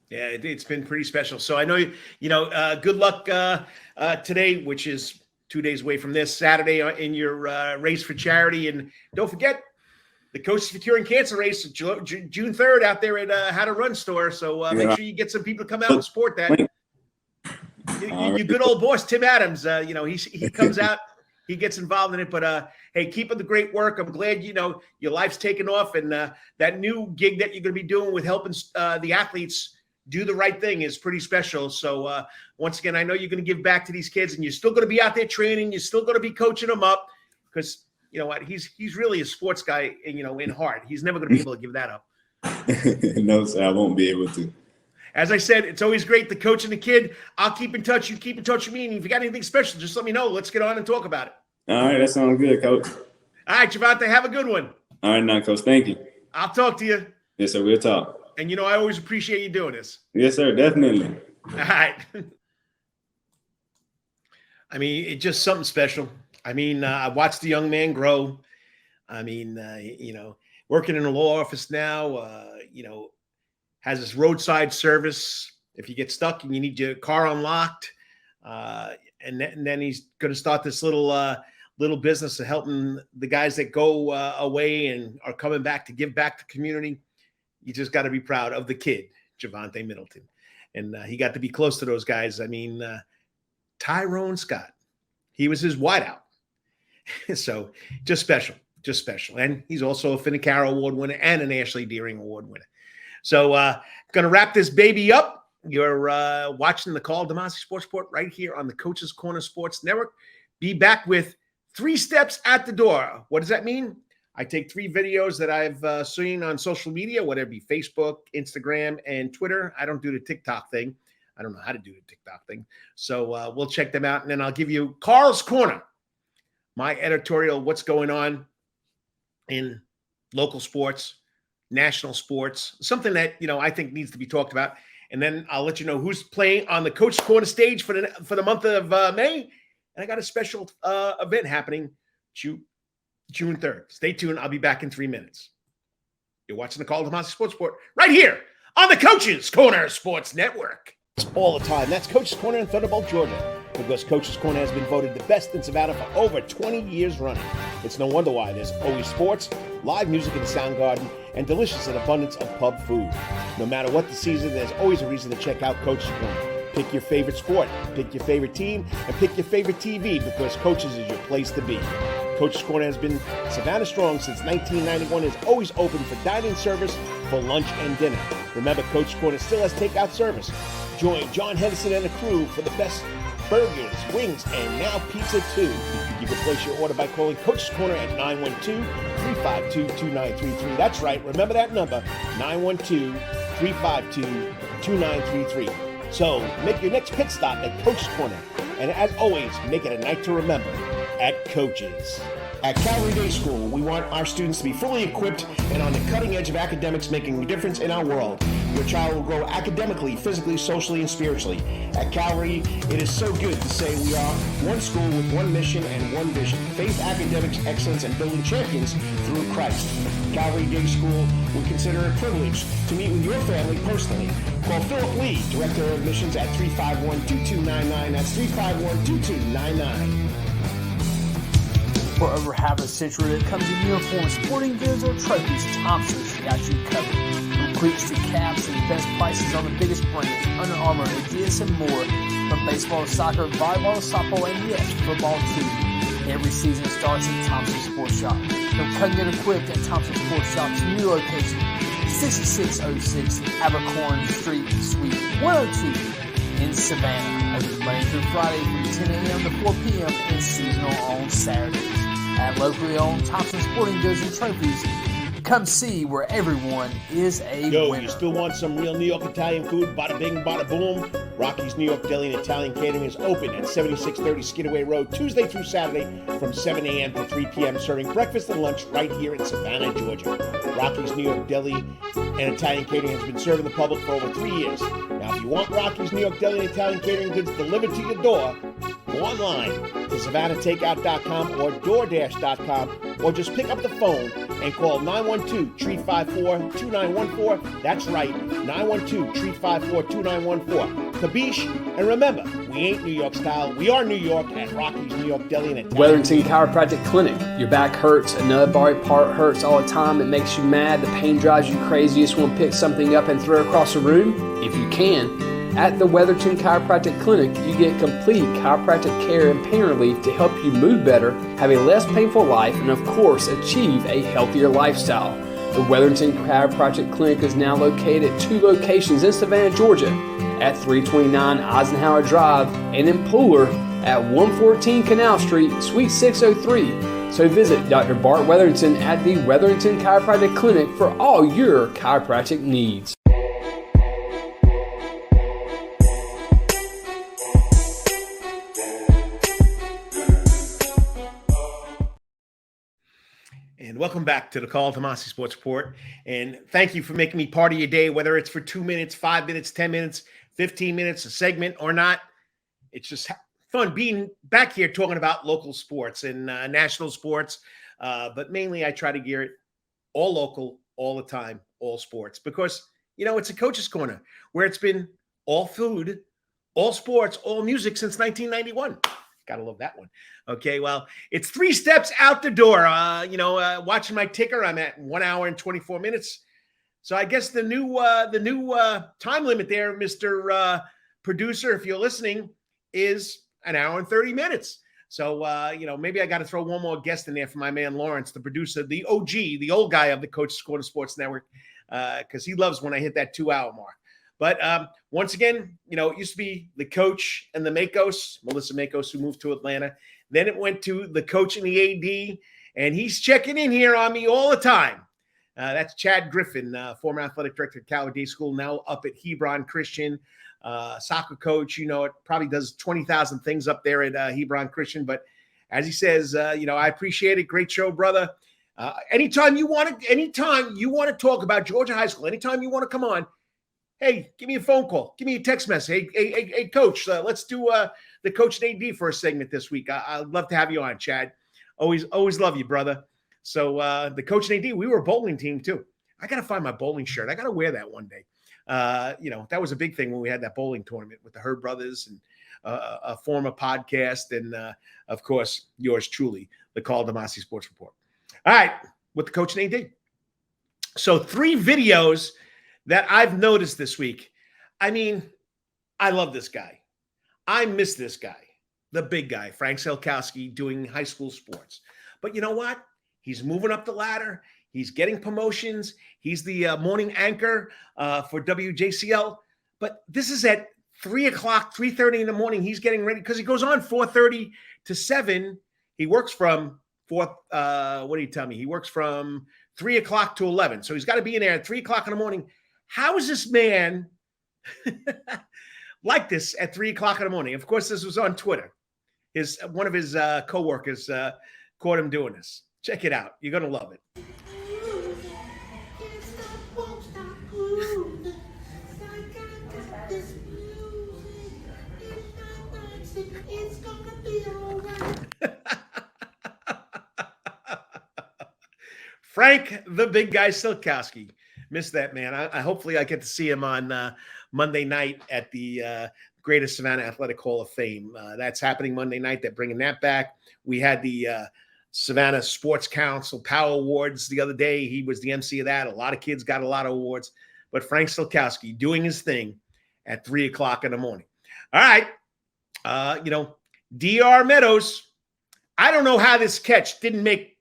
Yeah, it's been pretty special. So I know good luck today, which is 2 days away from this Saturday, in your race for charity, and don't forget. The Coaches for Curing Cancer race, June 3rd, out there at How to Run store. So make sure you get some people to come out and support that. Your good old boss, Tim Adams, he comes out, he gets involved in it. But hey, keep up the great work. I'm glad your life's taken off, and that new gig that you're going to be doing with helping the athletes do the right thing is pretty special. So once again, I know you're going to give back to these kids, and you're still going to be out there training. You're still going to be coaching them up, because you know what? He's really a sports guy, in heart. He's never going to be able to give that up. No, sir, I won't be able to. As I said, it's always great to coach the kid. I'll keep in touch. You keep in touch with me. And if you got anything special, just let me know. Let's get on and talk about it. All right, that sounds good, Coach. All right, Javonte, have a good one. All right, now, Coach, thank you. I'll talk to you. Yes, sir, we'll talk. And I always appreciate you doing this. Yes, sir, definitely. All right. I mean, it's just something special. I mean, I watched the young man grow. I mean, working in a law office now, has this roadside service. If you get stuck and you need your car unlocked, and then he's going to start this little business of helping the guys that go away and are coming back to give back to the community. You just got to be proud of the kid, Javonte Middleton. And he got to be close to those guys. I mean, Tyrone Scott, he was his wideout. So just special. And he's also a Finicaro Award winner and an Ashley Deering Award winner. So going to wrap this baby up. You're watching the Karl DeMasi Sports Report right here on the Coach's Corner Sports Network. Be back with 3 steps at the door. What does that mean? I take 3 videos that I've seen on social media, whatever it be Facebook, Instagram, and Twitter. I don't do the TikTok thing. I don't know how to do the TikTok thing. So we'll check them out, and then I'll give you Karl's Corner, my editorial, what's going on in local sports, national sports, something that, I think needs to be talked about. And then I'll let you know who's playing on the Coach's Corner stage for the month of May. And I got a special event happening. June 3rd. Stay tuned. I'll be back in 3 minutes. You're watching the Karl DeMasi Sports Report right here on the Coach's Corner Sports Network. All the time. That's Coach's Corner in Thunderbolt, Georgia, because Coach's Corner has been voted the best in Savannah for over 20 years running. It's no wonder why. There's always sports, live music in the sound garden, and delicious and abundance of pub food. No matter what the season, there's always a reason to check out Coach's Corner. Pick your favorite sport, pick your favorite team, and pick your favorite TV, because Coach's is your place to be. Coach's Corner has been Savannah strong since 1991 and is always open for dine-in service for lunch and dinner. Remember, Coach's Corner still has takeout service. Join John Henderson and the crew for the best burgers, wings, and now pizza too. You can place your order by calling Coach's Corner at 912-352-2933. That's right, remember that number, 912-352-2933. So make your next pit stop at Coach's Corner. And as always, make it a night to remember at Coach's. At Calvary Day School, we want our students to be fully equipped and on the cutting edge of academics, making a difference in our world. Your child will grow academically, physically, socially, and spiritually. At Calvary, it is so good to say we are one school with one mission and one vision: faith, academics, excellence, and building champions through Christ. Calvary Day School would consider it a privilege to meet with your family personally. Call Philip Lee, Director of Admissions, at 351-2299. That's 351-2299. For over half a century, it comes in uniforms, sporting goods, or trophies, Thompson's got you covered. From cleats to caps and best prices on the biggest brands, Under Armour, Adidas, and more. From baseball to soccer, volleyball to softball, and yes, football too. Every season starts at Thompson Sports Shop. From cutting and equipped at Thompson Sports Shop's new location, 6606 Abercorn Street, Suite 102 in Savannah. Open Monday through Friday from 10 a.m. to 4 p.m. and seasonal on Saturdays. At locally owned Thompson Sporting Goods and Trophies, come see where everyone is a winner. You still want some real New York Italian food? Bada bing, bada boom. Rocky's New York Deli and Italian Catering is open at 7630 Skidaway Road, Tuesday through Saturday from 7 a.m. to 3 p.m., serving breakfast and lunch right here in Savannah, Georgia. Rocky's New York Deli and Italian Catering has been serving the public for over 3 years. Now, if you want Rocky's New York Deli and Italian Catering goods delivered to your door, go online to SavannahTakeout.com or DoorDash.com, or just pick up the phone and call 912-354-2914. That's right, 912-354-2914. Kabish, and remember, we ain't New York style. We are New York at Rocky's New York Deli and Italian. Wetherington Chiropractic Clinic. Your back hurts, another body part hurts all the time. It makes you mad. The pain drives you crazy. You just want to pick something up and throw it across the room? If you can. At the Wetherington Chiropractic Clinic, you get complete chiropractic care and pain relief to help you move better, have a less painful life, and of course, achieve a healthier lifestyle. The Wetherington Chiropractic Clinic is now located at 2 locations in Savannah, Georgia, at 329 Eisenhower Drive and in Pooler at 114 Canal Street, Suite 603. So visit Dr. Bart Wetherington at the Wetherington Chiropractic Clinic for all your chiropractic needs. And welcome back to the Karl DeMasi Sports Report. And thank you for making me part of your day, whether it's for 2 minutes, 5 minutes, 10 minutes, 15 minutes, a segment or not. It's just fun being back here talking about local sports and national sports. But mainly I try to gear it all local, all the time, all sports. Because, you know, it's a coach's corner where it's been all food, all sports, all music since 1991. Gotta love that one. Okay, well, it's 3 steps out the door. Watching my ticker, I'm at 1 hour and 24 minutes. So I guess the new time limit there, Mr. Producer, if you're listening, is 1 hour and 30 minutes. So maybe I got to throw one more guest in there for my man Lawrence, the producer, the OG, the old guy of the Coach's Corner Sports Network, because he loves when I hit that 2 hour mark. But once again, it used to be the coach and the Makos, Melissa Makos, who moved to Atlanta. Then it went to the coach and the AD, and he's checking in here on me all the time. That's Chad Griffin, former athletic director at Calvary Day School, now up at Hebron Christian, soccer coach. It probably does 20,000 things up there at Hebron Christian. But as he says, I appreciate it. Great show, brother. Anytime you want to talk about Georgia High School, anytime you want to come on, hey, give me a phone call. Give me a text message. Hey, Coach, let's do the Coach and AD for a segment this week. I'd love to have you on, Chad. Always love you, brother. So the coach and AD, we were a bowling team too. I got to find my bowling shirt. I got to wear that one day. That was a big thing when we had that bowling tournament with the Herd Brothers and a former podcast. And of course, yours truly, the Karl DeMasi Sports Report. All right. With the coach and AD. So 3 videos that I've noticed this week. I mean, I love this guy. I miss this guy, the big guy, Frank Selkowski, doing high school sports. But you know what? He's moving up the ladder. He's getting promotions. He's the morning anchor for WJCL. But this is at 3 o'clock, 3:30 in the morning. He's getting ready because he goes on 4:30 to 7. He works from what do you tell me? He works from 3 o'clock to 11. So he's got to be in there at 3 o'clock in the morning. How is this man like this at 3 o'clock in the morning? Of course, this was on Twitter. One of his co-workers caught him doing this. Check it out. You're going to love it. Frank, the big guy, Selkowski. Missed that, man. Hopefully I get to see him on Monday night at the Greater Savannah Athletic Hall of Fame. That's happening Monday night. They're bringing that back. We had the Savannah Sports Council Power Awards the other day. He was the MC of that. A lot of kids got a lot of awards. But Frank Selkowski doing his thing at 3 o'clock in the morning. All right. DR Meadows. I don't know how this catch didn't make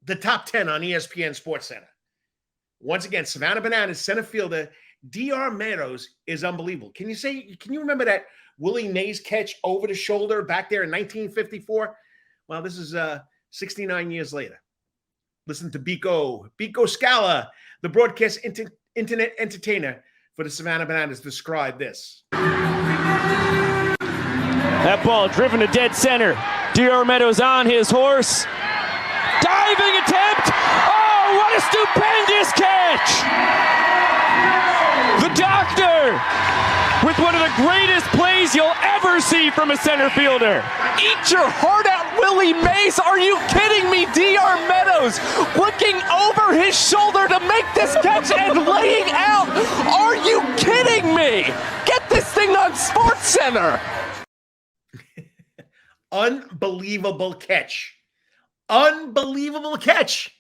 the top 10 on ESPN Sports Center. Once again, Savannah Bananas center fielder DR Meadows is unbelievable. Can you remember that Willie Mays catch over the shoulder back there in 1954? Well, this is 69 years later. Listen to Biko Scala, the broadcast internet entertainer for the Savannah Bananas, describe this. That ball driven to dead center. DR Meadows on his horse. Diving attempt. Oh, what a stupendous catch. The doctor with one of the greatest plays you'll ever see from a center fielder. Eat your heart out, Willie Mays. Are you kidding me? DR Meadows looking over his shoulder to make this catch and laying out. Are you kidding me? Get this thing on Sports Center. Unbelievable catch. Unbelievable catch.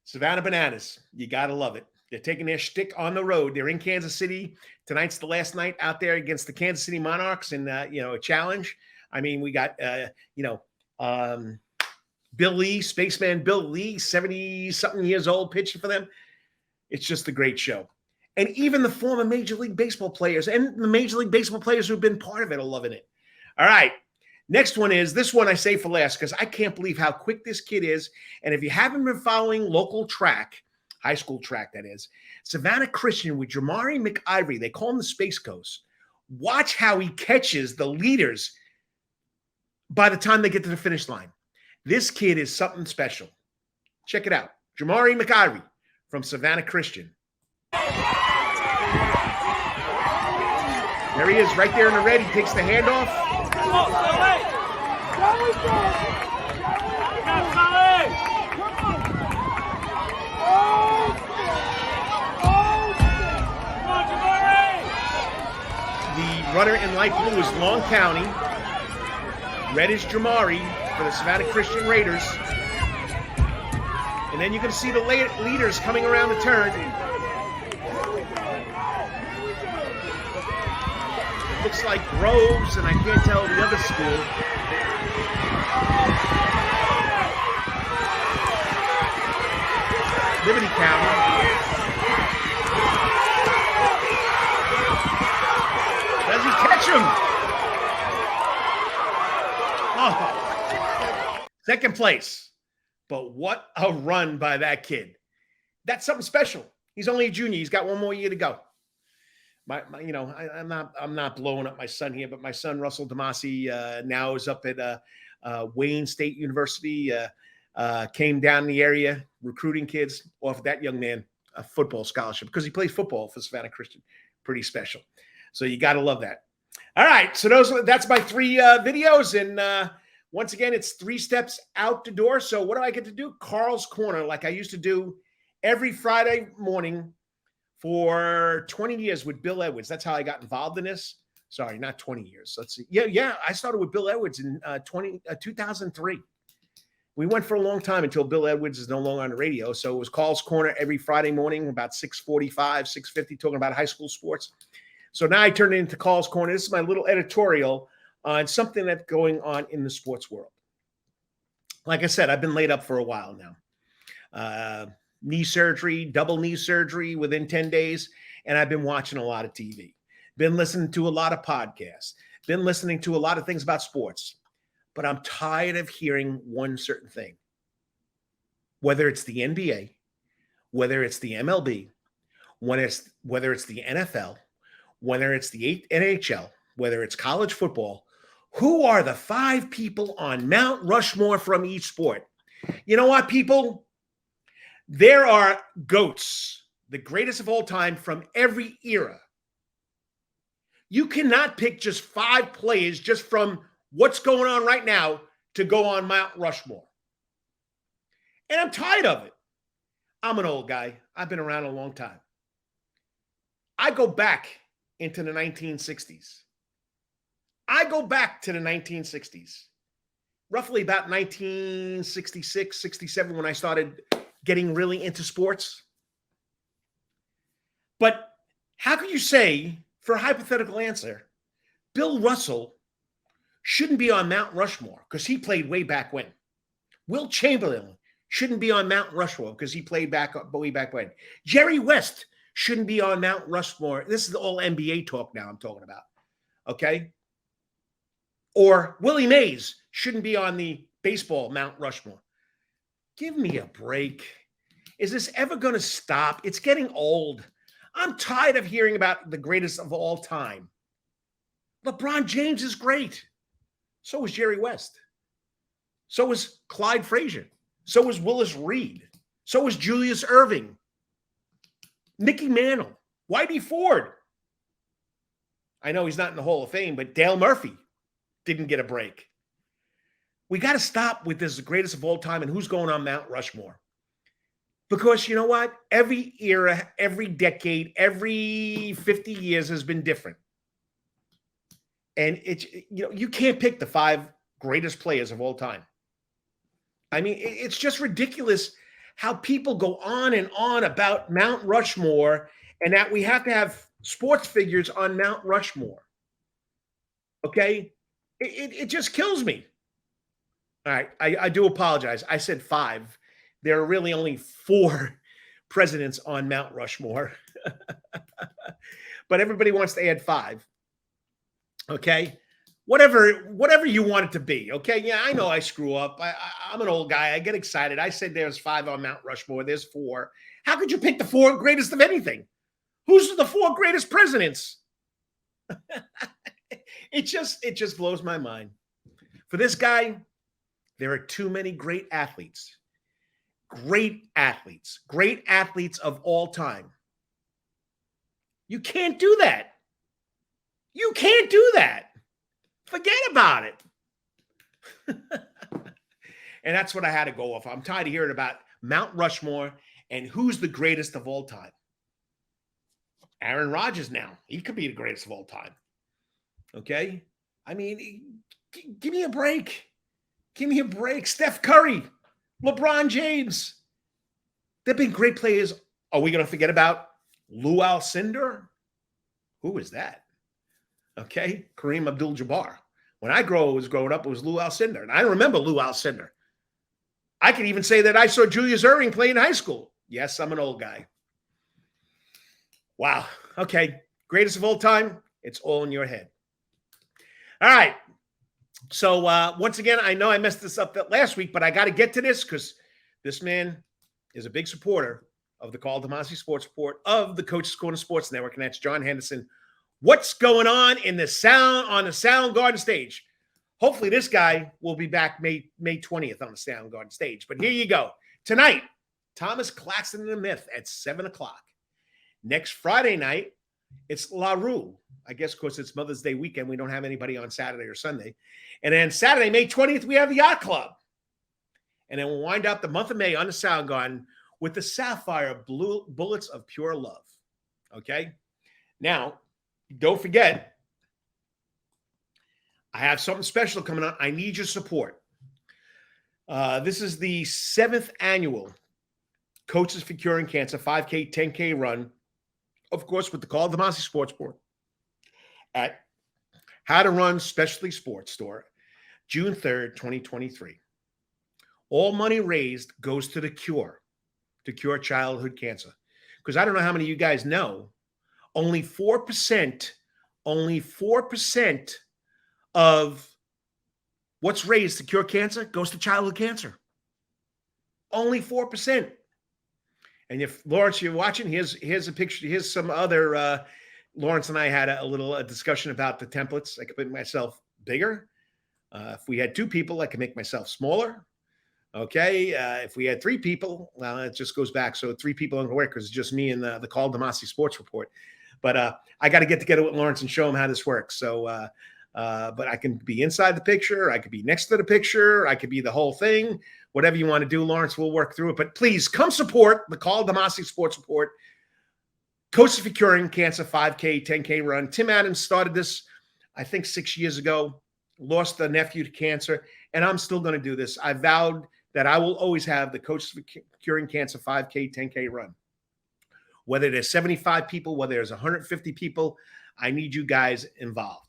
Savannah Bananas. You got to love it. They're taking their shtick on the road. They're in Kansas City. Tonight's the last night out there against the Kansas City Monarchs in, a challenge. I mean, we got, Bill Lee, Spaceman Bill Lee, 70-something years old, pitching for them. It's just a great show. And even the former Major League Baseball players and the Major League Baseball players who've been part of it are loving it. All right. Next one is this one I say for last because I can't believe how quick this kid is. And if you haven't been following local track, high school track that is, Savannah Christian with Jamari McIvory, they call him the Space Coast. Watch how he catches the leaders by the time they get to the finish line. This kid is something special. Check it out. Jamari McIvory from Savannah Christian. There he is right there in the red. He takes the handoff. The runner in light blue is Long County. Red is Jamari for the Savannah Christian Raiders. And then you can see the leaders coming around the turn. It looks like Groves, and I can't tell the other school. Liberty County. Does he catch him? Oh, second place. But what a run by that kid. That's something special. He's only a junior. He's got one more year to go. I'm not blowing up my son here, but my son, Russell DeMasi, now is up at Wayne State University, came down in the area recruiting kids, offered that young man a football scholarship because he plays football for Savannah Christian. Pretty special. So you got to love that. All right. So that's my 3 videos, and Once again, it's 3 steps out the door. So what do I get to do? Carl's Corner, like I used to do every Friday morning for 20 years with Bill Edwards. That's how I got involved in this. Sorry, not 20 years. Let's see. Yeah. I started with Bill Edwards in 2003. We went for a long time until Bill Edwards is no longer on the radio. So it was Carl's Corner every Friday morning, about 6:45, 6:50, talking about high school sports. So now I turned it into Carl's Corner. This is my little editorial on something that's going on in the sports world. Like I said, I've been laid up for a while now. Knee surgery, double knee surgery within 10 days. And I've been watching a lot of TV. Been listening to a lot of podcasts. Been listening to a lot of things about sports. But I'm tired of hearing one certain thing. Whether it's the NBA, whether it's the MLB, whether it's the NFL, whether it's the NHL, whether it's college football, who are the 5 people on Mount Rushmore from each sport? You know what, people? There are GOATs, the greatest of all time from every era. You cannot pick just 5 players just from what's going on right now to go on Mount Rushmore. And I'm tired of it. I'm an old guy. I've been around a long time. I go back into the 1960s. I go back to the 1960s, roughly about 1966, 67, when I started getting really into sports. But how could you say, for a hypothetical answer, Bill Russell shouldn't be on Mount Rushmore because he played way back when? Wilt Chamberlain shouldn't be on Mount Rushmore because he played way back when. Jerry West shouldn't be on Mount Rushmore. This is all NBA talk now I'm talking about, okay? Or Willie Mays shouldn't be on the baseball Mount Rushmore. Give me a break. Is this ever going to stop? It's getting old. I'm tired of hearing about the greatest of all time. LeBron James is great. So is Jerry West. So is Clyde Frazier. So is Willis Reed. So is Julius Erving. Mickey Mantle. Whitey Ford. I know he's not in the Hall of Fame, but Dale Murphy didn't get a break. We got to stop with this greatest of all time and who's going on Mount Rushmore. Because you know what? Every era, every decade, every 50 years has been different. And it's, you can't pick the 5 greatest players of all time. I mean, it's just ridiculous how people go on and on about Mount Rushmore and that we have to have sports figures on Mount Rushmore. Okay? It just kills me. All right, I do apologize. I said 5. There are really only 4 presidents on Mount Rushmore. But everybody wants to add 5. Okay? Whatever you want it to be. Okay? Yeah, I know I screw up. I'm an old guy. I get excited. I said there's 5 on Mount Rushmore. There's 4. How could you pick the 4 greatest of anything? Who's the 4 greatest presidents? It just blows my mind. For this guy, there are too many great athletes. Great athletes of all time. You can't do that. You can't do that. Forget about it. And that's what I had to go off. I'm tired of hearing about Mount Rushmore and who's the greatest of all time. Aaron Rodgers now. He could be the greatest of all time. Okay? I mean, give me a break. Give me a break. Steph Curry, LeBron James. They've been great players. Are we going to forget about Lou Alcindor? Who is that? Okay? Kareem Abdul-Jabbar. When I was growing up, it was Lou Alcindor. And I remember Lou Alcindor. I can even say that I saw Julius Erving play in high school. Yes, I'm an old guy. Wow. Okay. Greatest of all time. It's all in your head. All right. So once again, I know I messed this up last week, but I got to get to this because this man is a big supporter of the Karl DeMasi Sports Report of the Coach's Corner Sports Network, and that's John Henderson. What's going on on the Soundgarden stage? Hopefully this guy will be back May 20th on the Soundgarden stage. But here you go. Tonight, Thomas Claxton and the Myth at 7 o'clock. Next Friday night, it's La Rue. I guess, of course, it's Mother's Day weekend. We don't have anybody on Saturday or Sunday. And then Saturday, May 20th, we have the Yacht Club. And then we'll wind up the month of May on the Soundgarden with the Sapphire Bullets of Pure Love. Okay? Now, don't forget, I have something special coming up. I need your support. This is the 7th annual Coaches for Curing Cancer 5K, 10K run, of course, with the Karl DeMasi Sports Board at How to Run Specialty Sports Store, June 3rd, 2023. All money raised goes to the cure, to cure childhood cancer. Because I don't know how many of you guys know, only 4% of what's raised to cure cancer goes to childhood cancer. Only 4%. And if Lawrence, you're watching, here's a picture. Here's some other. Lawrence and I had a little discussion about the templates. I could make myself bigger. If we had 2 people, I could make myself smaller. Okay. If we had 3 people, well, it just goes back. So 3 people in the work because it's just me and the Karl DeMasi Sports Report. But I got to get together with Lawrence and show him how this works. So, but I can be inside the picture. I could be next to the picture. I could be the whole thing. Whatever you want to do, Lawrence, we'll work through it. But please come support the Karl DeMasi Sports Report. Coaches for Curing Cancer 5K, 10K run. Tim Adams started this, I think, 6 years ago. Lost a nephew to cancer. And I'm still going to do this. I vowed that I will always have the Coaches for Curing Cancer 5K, 10K run. Whether there's 75 people, whether there's 150 people, I need you guys involved.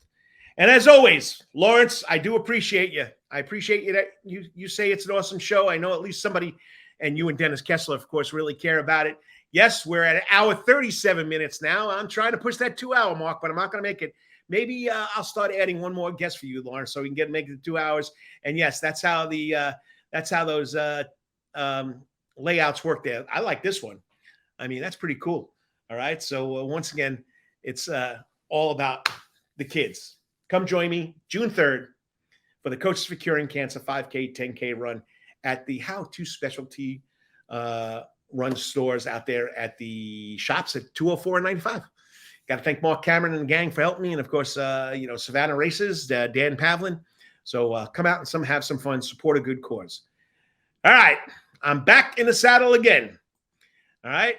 And as always, Lawrence, I do appreciate you. I appreciate you that you say it's an awesome show. I know at least somebody, and you and Dennis Kessler, of course, really care about it. Yes, we're at 1 hour 37 minutes now. I'm trying to push that 2-hour mark, but I'm not going to make it. Maybe I'll start adding one more guest for you, Lawrence, so we can make it 2 hours. And yes, that's how those layouts work there. I like this one. I mean, that's pretty cool. All right. So once again, it's all about the kids. Come join me June 3rd for the Coaches for Curing Cancer 5K, 10K run at the How To Specialty run stores out there at the shops at 204 and 95. Got to thank Mark Cameron and the gang for helping me. And of course, Savannah Races, Dan Pavlin. So come out and have some fun, support a good cause. All right. I'm back in the saddle again. All right.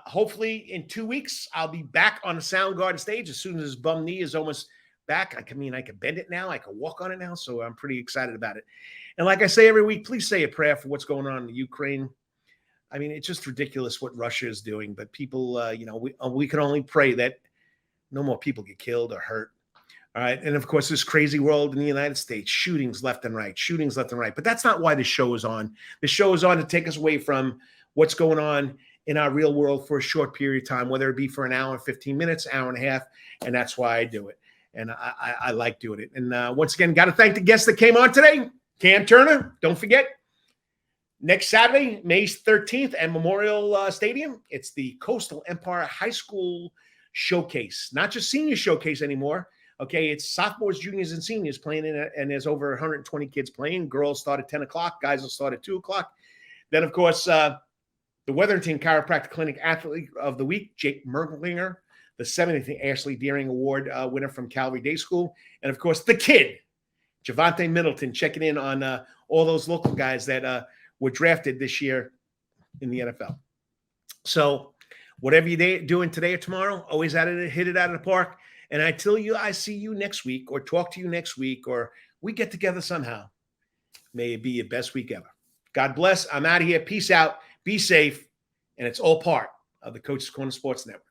Hopefully in 2 weeks, I'll be back on the Soundgarden stage as soon as this bum knee is almost back. I can bend it now. I can walk on it now. So I'm pretty excited about it. And like I say every week, please say a prayer for what's going on in the Ukraine. I mean, it's just ridiculous what Russia is doing. But people, we can only pray that no more people get killed or hurt. All right. And of course, this crazy world in the United States, shootings left and right. But that's not why this show is on. The show is on to take us away from what's going on in our real world for a short period of time, whether it be for an hour, 15 minutes, hour and a half. And that's why I do it. And I like doing it. And once again, got to thank the guests that came on today. Cam Turner, don't forget, next Saturday, May 13th at Memorial Stadium, it's the Coastal Empire High School Showcase. Not just senior showcase anymore. Okay, it's sophomores, juniors, and seniors playing in it, and there's over 120 kids playing. Girls start at 10 o'clock. Guys will start at 2 o'clock. Then, of course, the Wetherington Chiropractic Clinic Athlete of the Week, Jake Merklinger, the 70th Ashley Deering Award winner from Calvary Day School. And, of course, the kid, Javonte Middleton, checking in on all those local guys that were drafted this year in the NFL. So whatever you're doing today or tomorrow, always hit it out of the park. And I tell you, I see you next week or talk to you next week or we get together somehow. May it be your best week ever. God bless. I'm out of here. Peace out. Be safe. And it's all part of the Coach's Corner Sports Network.